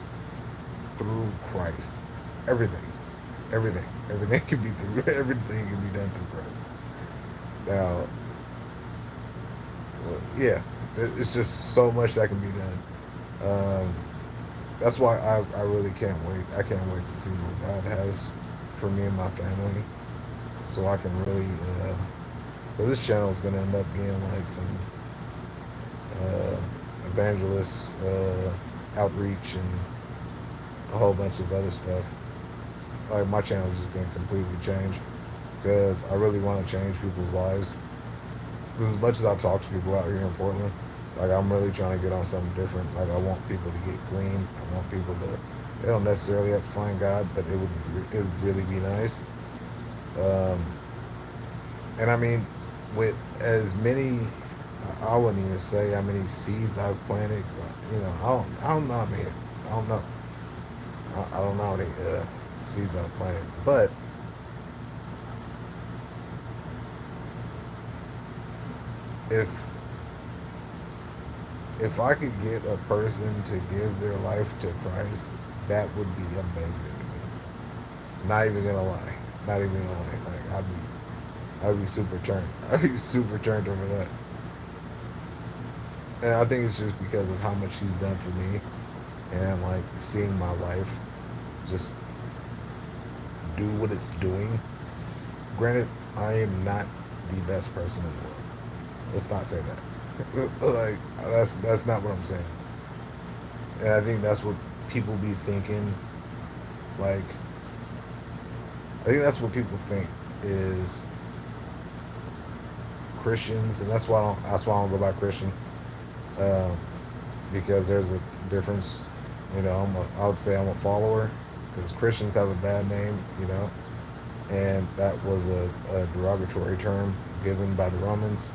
through Christ. Everything, everything can be through. Everything can be done through Christ. Now, well, yeah, it's just so much that can be done. Um, that's why I really can't wait. I can't wait to see what God has for me and my family, so I can really. Well, this channel is going to end up being like some uh, evangelist outreach and a whole bunch of other stuff. Like my channel is just going to completely change because I really want to change people's lives. Because as much as I talk to people out here in Portland, like I'm really trying to get on something different. Like I want people to get clean. I want people to. They don't necessarily have to find God, but it would really be nice. Um, and I mean, with as many, I wouldn't even say how many seeds I've planted. I don't know how many. I don't know. I don't know how many seeds I've planted. But if if I could get a person to give their life to Christ, that would be amazing to me. Not even gonna lie. Not even gonna lie. Like I'd be super turned. I'd be super turned over that. And I think it's just because of how much he's done for me and like seeing my life just do what it's doing. Granted, I am not the best person in the world. Let's not say that. Like that's not what I'm saying. And I think that's what people be thinking. Like I think that's what people think is Christians, and that's why I don't go by Christian, um, because there's a difference. I would say I'm a follower because Christians have a bad name, and that was a derogatory term given by the Romans.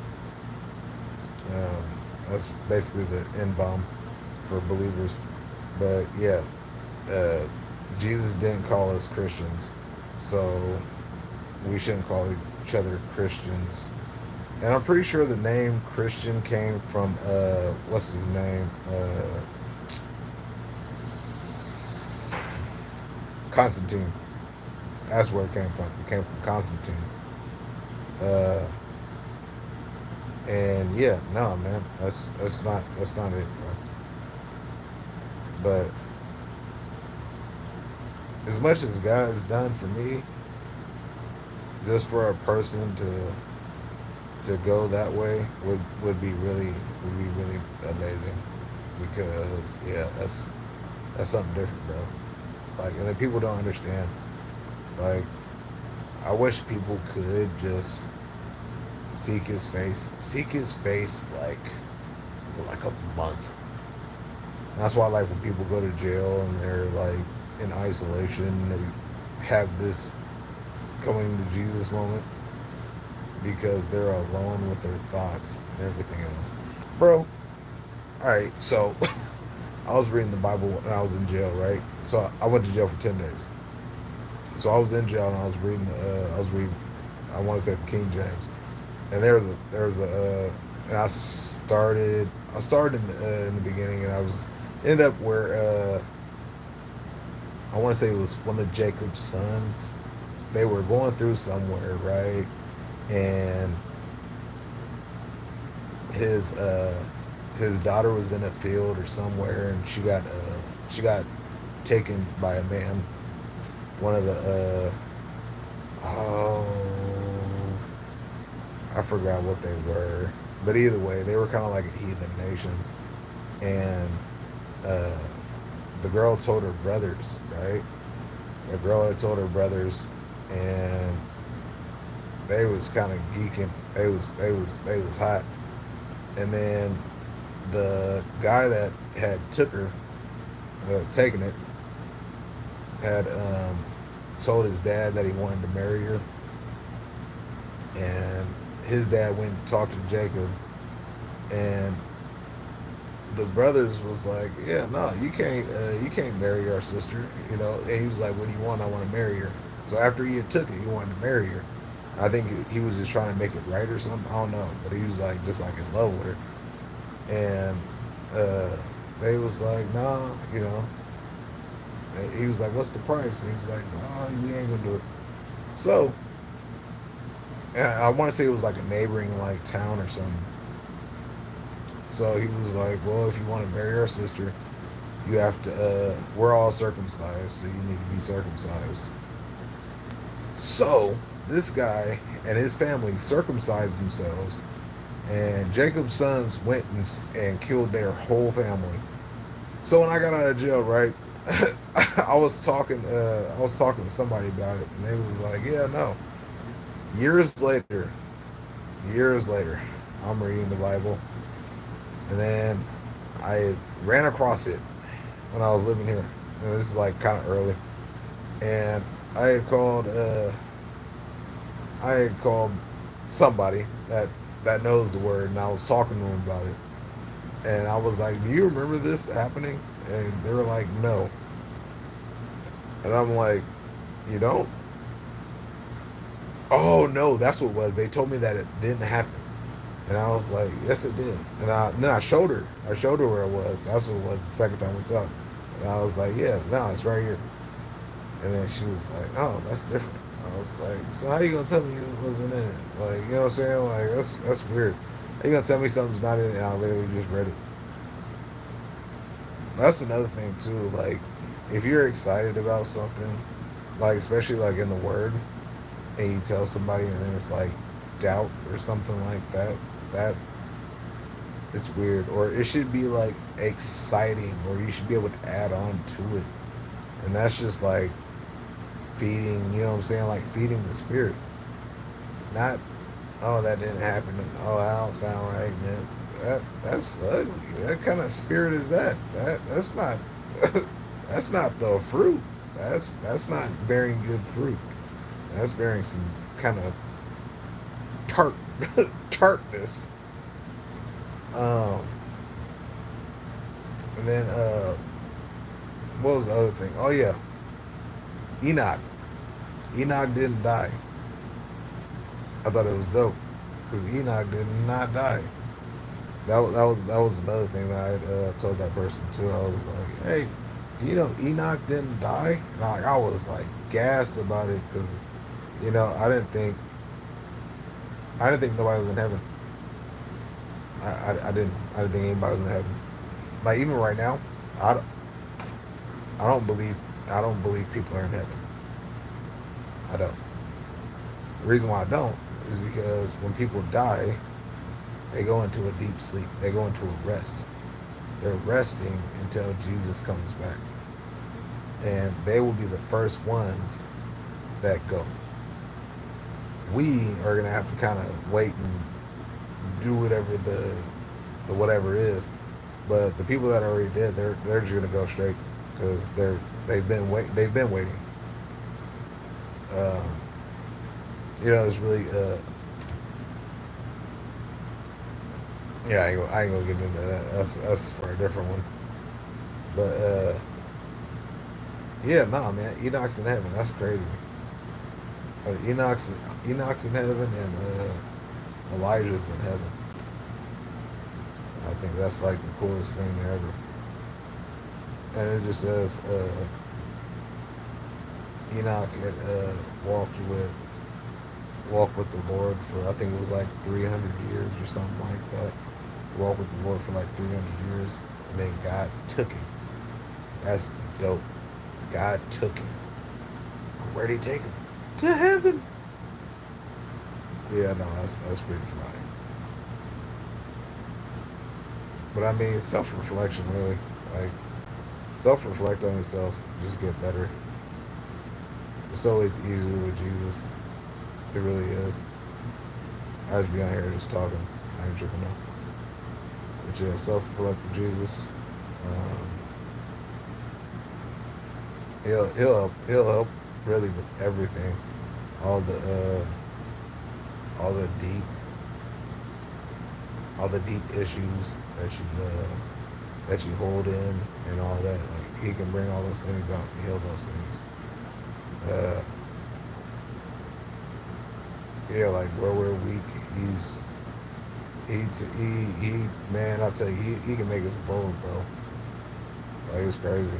Um, that's basically the N bomb for believers. But yeah, uh, Jesus didn't call us Christians, so we shouldn't call each other Christians. And I'm pretty sure the name Christian came from what's his name? Constantine. That's where it came from. It came from Constantine. Uh, and yeah, no, man, that's not it, bro. But as much as God has done for me, just for a person to go that way would be really amazing because yeah, that's something different, bro. Like, and then people don't understand. Like, I wish people could just seek his face like for like a month. And that's why, like, when people go to jail and they're like in isolation, they have this coming to Jesus moment because they're alone with their thoughts and everything else. Bro, all right, so I was reading the Bible when I was in jail, right? So I went to jail for 10 days. So I was in jail and I was reading, I want to say the King James. And and I started in the beginning and ended up where, I want to say it was one of Jacob's sons. They were going through somewhere, right? And his his daughter was in a field or somewhere, and she got taken by a man. One of the oh, I forgot what they were, but either way, they were kind of like a heathen nation, and uh, the girl told her brothers, right? The girl had told her brothers, and they was kind of geeking. They was hot. And then the guy that had took her, taken it, had told his dad that he wanted to marry her, and his dad went and talked to Jacob, and the brothers was like, "Yeah, no, you can't marry our sister," you know. And he was like, "What do you want? I want to marry her." So after he had took it, he wanted to marry her. I think he was just trying to make it right or something. I don't know, but he was like just like in love with her, and uh, they was like, "Nah," you know. And he was like, "What's the price?" And he was like, "No, we ain't gonna do it." So and I want to say it was like a neighboring like town or something. So he was like, "Well, if you want to marry our sister, you have to. We're all circumcised, so you need to be circumcised." So this guy and his family circumcised themselves, and Jacob's sons went and killed their whole family. So when I got out of jail, right, I was talking to somebody about it, and they was like, "Yeah, no." Years later, years later, I'm reading the Bible, and then I ran across it when I was living here. And this is like kind of early, and I had called. I had called somebody that knows the word, and I was talking to them about it. And I was like, "Do you remember this happening?" And they were like, "No." And I'm like, "You don't?" Oh no, that's what it was. They told me that it didn't happen, and I was like, "Yes, it did." And then I showed her. I showed her where it was. That's what it was the second time we talked. And I was like, "Yeah, no, it's right here." And then she was like, "Oh, that's different." I was like, "So how you gonna tell me it wasn't in it? Like, you know what I'm saying? Like, that's weird. How you gonna tell me something's not in it and I literally just read it?" That's another thing too. Like, if you're excited about something, like especially like in the Word, and you tell somebody and then it's like doubt or something like that, that it's weird. Or it should be like exciting, or you should be able to add on to it. And that's just like feeding, you know what I'm saying? Like feeding the spirit. Not, "Oh, that didn't happen. Oh, that don't sound right, man." That's ugly. That kind of spirit is that. That's not that's not the fruit. That's not bearing good fruit. That's bearing some kind of tart tartness. Um, and then what was the other thing? Oh yeah, Enoch. Enoch didn't die. I thought it was dope because Enoch did not die. That was another thing that I told that person too. I was like, "Hey, do you know Enoch didn't die?" And I was like gassed about it because you know I didn't think nobody was in heaven. I didn't think anybody was in heaven. Like even right now, I don't, I don't believe I don't believe people are in heaven. I don't. The reason why I don't is because when people die, they go into a deep sleep. They go into a rest. They're resting until Jesus comes back. And they will be the first ones that go. We are gonna have to kind of wait and do whatever the whatever is. But the people that are already dead, they're just gonna go straight because they've been waiting. Um, you know, it's really yeah. I ain't gonna get into that. That's for a different one. But yeah, nah, man. Enoch's in heaven. That's crazy. Enoch's Enoch's in heaven and Elijah's in heaven. I think that's like the coolest thing ever. And it just says Enoch had walked with the Lord for I think it was like 300 years or something like that. Walked with the Lord for like 300 years, and then God took him. That's dope. God took him. Where'd he take him? To heaven. Yeah, no, that's pretty funny. But I mean, self reflection really. Like self-reflect on yourself, just get better. It's always easier with Jesus. It really is. I just be out here just talking. I ain't tripping out. But yeah, self-reflect with Jesus. Um, he'll help really with everything. All the all the deep all the deep issues that you hold in and all that. Like he can bring all those things out and heal those things. Uh, yeah, like where we're weak, he's he man, I tell you, he can make us bold, bro. Like it's crazy.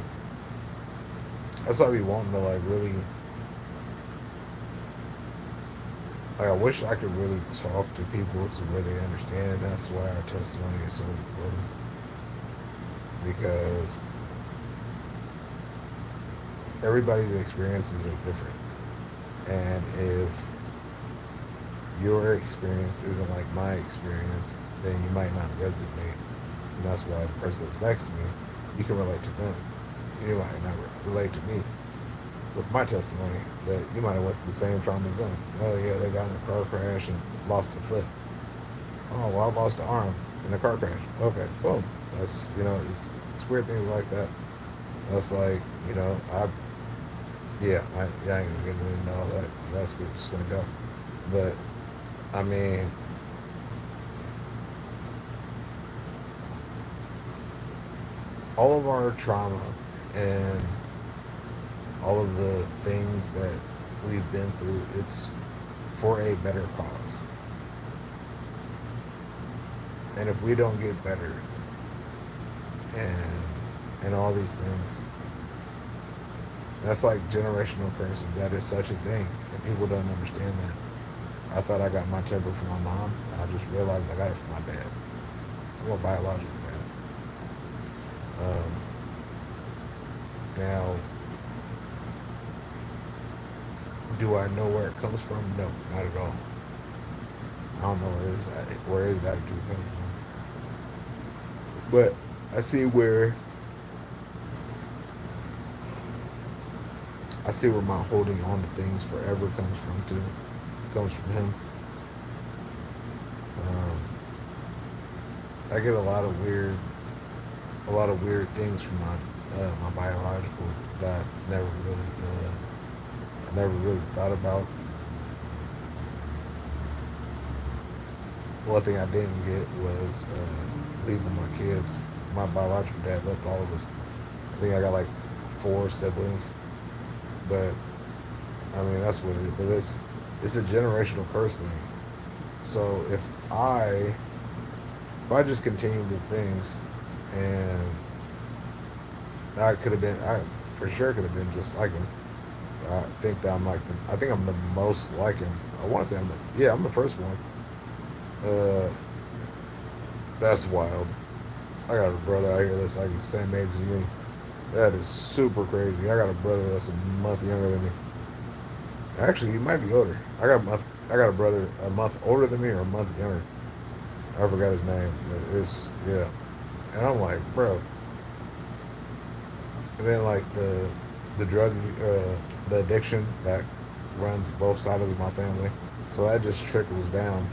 That's why we wanting to like really like I wish I could really talk to people to where they understand. That's why our testimony is so important because everybody's experiences are different, and if your experience isn't like my experience, then you might not resonate. And that's why the person that's next to me, you can relate to them. You might not relate to me with my testimony, but you might have went through the same trauma as them. Oh yeah, they got in a car crash and lost a foot. Oh well, I lost an arm in a car crash. Okay, boom. That's it's weird things like that. That's like I ain't gonna get into all that. That's just gonna go. But I mean, all of our trauma and all of the things that we've been through, it's for a better cause. And if we don't get better and all these things, that's like generational curses. That is such a thing, and people don't understand that. I thought I got my temper from my mom. I just realized I got it from my dad. I'm a biological dad. Now, do I know where it comes from? No, not at all. I don't know where his attitude comes from, but I see where my holding on to things forever comes from too. Comes from him. Um, I get a lot of weird things from my biological that I never really thought about. One thing I didn't get was leaving my kids. My biological dad left all of us. I think I got like four siblings, but I mean that's what it is. But it's a generational curse thing. So if I just continued the things, and I for sure could have been just like him. I think that I think I'm the most like him. I want to say I'm the first one. Uh, that's wild. I got a brother out here that's like the same age as me. That is super crazy. I got a brother that's a month younger than me. Actually, he might be older. I got a brother a month older than me or a month younger. I forgot his name, but it's yeah. And I'm like, bro. And then like the drug, the addiction that runs both sides of my family. So that just trickles down.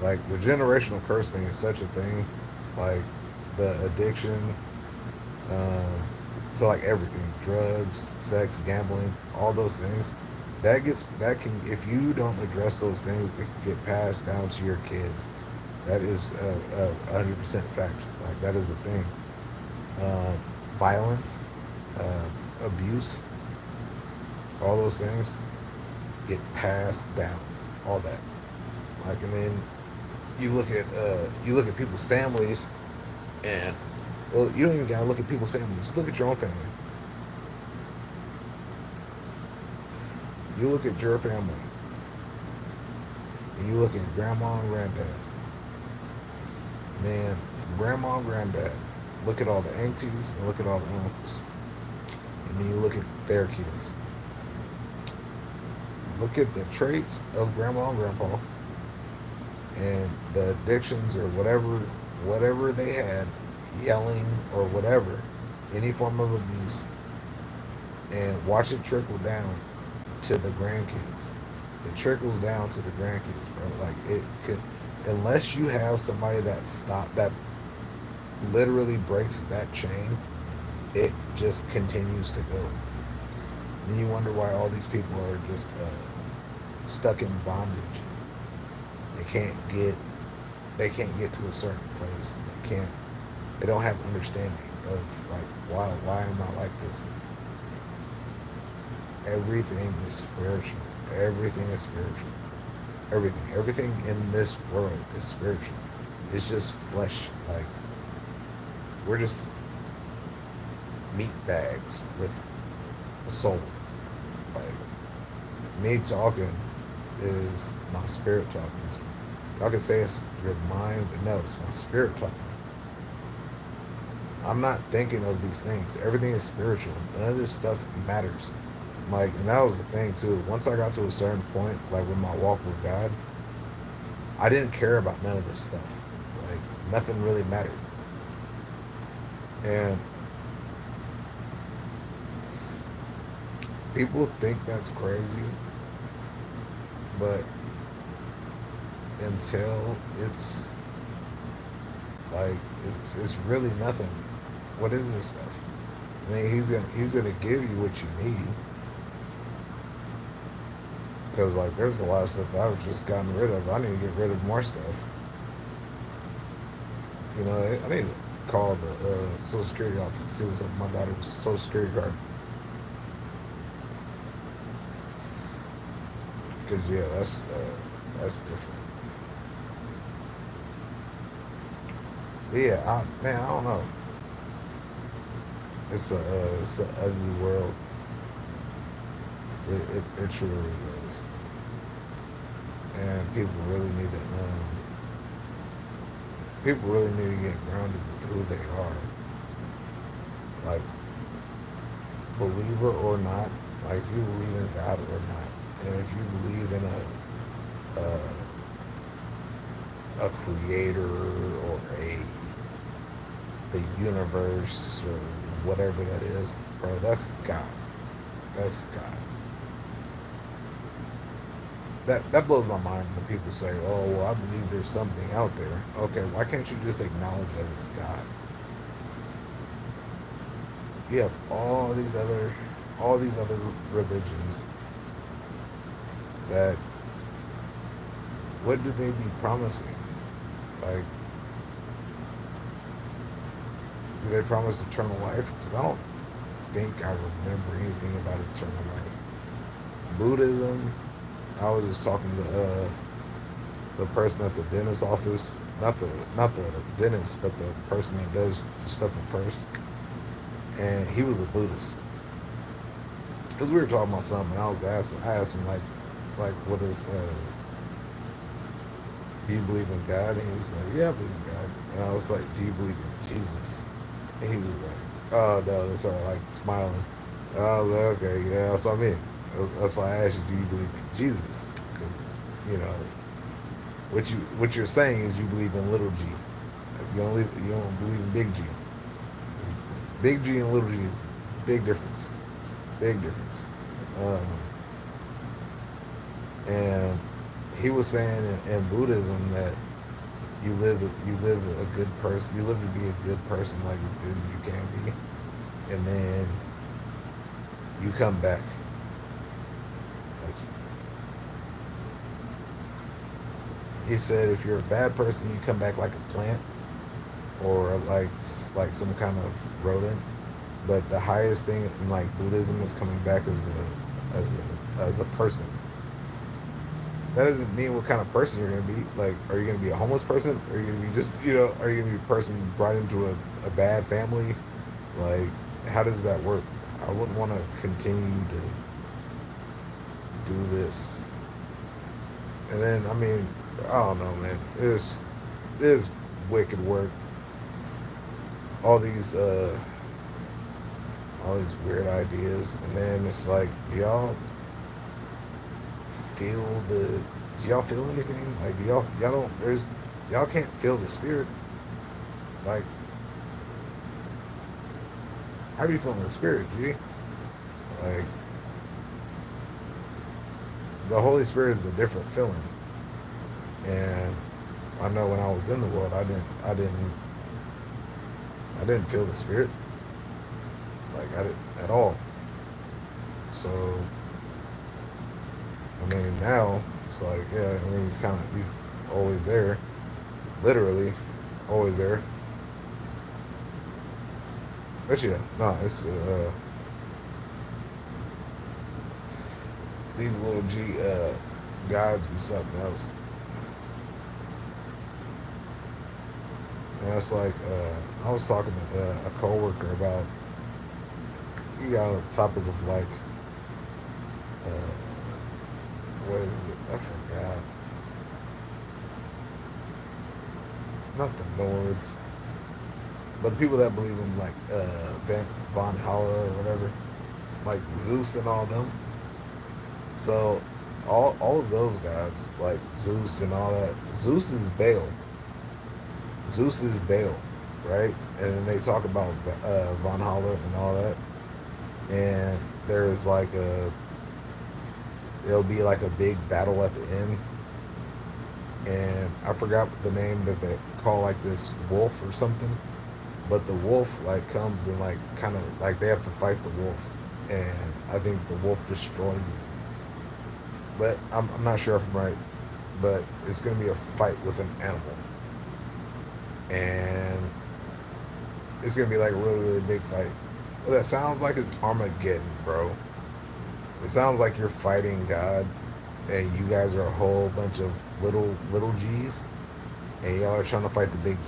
Like the generational curse thing is such a thing. Like the addiction um, to like everything, drugs, sex, gambling, all those things. That can if you don't address those things, it can get passed down to your kids. That is 100% fact. Like that is a thing. Uh, Violence, abuse, all those things get passed down. All that. Like and then you look at people's families and well you don't even gotta look at people's families. Look at your own family. You look at your family and you look at grandma and granddad. Man, grandma and granddad. Look at all the aunties and look at all the uncles. And then you look at their kids. Look at the traits of grandma and grandpa and the addictions or whatever they had, yelling or whatever. any form of abuse, and watch it trickle down to the grandkids. It trickles down to the grandkids, bro. Like it could, unless you have somebody that literally breaks that chain, it just continues to go. And you wonder why all these people are just stuck in bondage. They can't get they can't get to a certain place. They don't have understanding of like why am I like this? Everything is spiritual. Everything is spiritual. Everything in this world is spiritual. It's just flesh. Like we're just meat bags with a soul. Like me talking is my spirit talking. Y'all can say it's your mind, but no, it's my spirit talking. I'm not thinking of these things. Everything is spiritual. None of this stuff matters. Like, and that was the thing too. Once I got to a certain point, like with my walk with God, I didn't care about none of this stuff. Like, nothing really mattered. And people think that's crazy, but until like it's really nothing. What is this stuff? I mean, he's gonna give you what you need. Because like there's a lot of stuff that I've just gotten rid of. I need to get rid of more stuff. You know, I need to call the Social Security office and see what's up with my daughter's Social Security card. Because yeah, that's different. But yeah, man, I don't know. It's an ugly world. It truly is, and people really need to get grounded with who they are. Like, believer or not, like if you believe in God or not, and if you believe in a creator or the universe or whatever that is, bro, that's God. That's God. That blows my mind when people say, "Oh, well, I believe there's something out there." Okay, why can't you just acknowledge that it's God? You have all these other religions that what do they be promising? Like, do they promise eternal life? Because I don't think I remember anything about eternal life. Buddhism, I was just talking to the person at the dentist office, not the dentist, but the person that does the stuff at first, and he was a Buddhist. Because we were talking about something, and I asked him like what is do you believe in God? And he was like, yeah, I believe in God. And I was like, do you believe in Jesus? And he was like, oh no, that's all right, like smiling. And I was like, okay, yeah, that's what I mean. That's why I asked you, do you believe in Jesus? Because you know what you're saying is you believe in little G. You don't believe in big G. Big G and little G is big difference. Big difference. Um, and he was saying in Buddhism that you live a good person. You live to be a good person, like as good as you can be, and then you come back. Like he said, if you're a bad person, you come back like a plant or like some kind of rodent. But the highest thing in like Buddhism is coming back as a person. That doesn't mean what kind of person you're gonna be. Like, are you gonna be a homeless person? Or are you gonna be just, are you gonna be a person brought into a bad family? Like, how does that work? I wouldn't want to continue to do this. And then, I mean, I don't know, man. It is wicked work. All these, all these weird ideas, and then it's like, feel the do y'all feel anything? Like, y'all don't there's y'all can't feel the spirit. Like, I be feeling the spirit, G. Like the Holy Spirit is a different feeling, and I know when I was in the world, I didn't feel the spirit, like I didn't at all. So I mean, now it's like, yeah, I mean, he's always there, literally, always there. But yeah, no, it's these little G guys be something else. And it's like I was talking to a coworker about you got on the topic of like what is it? I forgot. Not the Nords, but the people that believe in like Von Holla or whatever, like Zeus and all them. So all of those gods, like Zeus and all that, Zeus is Baal. Zeus is Baal, right? And then they talk about Von Holla and all that. And there's like there'll be like a big battle at the end. And I forgot the name that they call like this wolf or something. But the wolf like comes and like kind of like they have to fight the wolf. And I think the wolf destroys it. But I'm not sure if I'm right. But it's going to be a fight with an animal. And it's going to be like a really, really big fight. Well, that sounds like it's Armageddon, bro. It sounds like you're fighting God, and you guys are a whole bunch of little G's, and y'all are trying to fight the big G.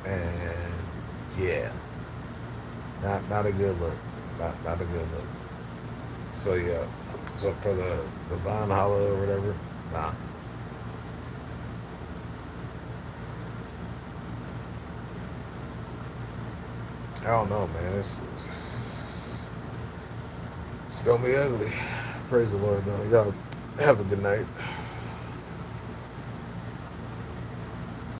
And yeah, not a good look. Not a good look. So yeah, so for the Von Holla or whatever, nah. I don't know, man. It's gonna be ugly. Praise the Lord, though. Y'all have a good night.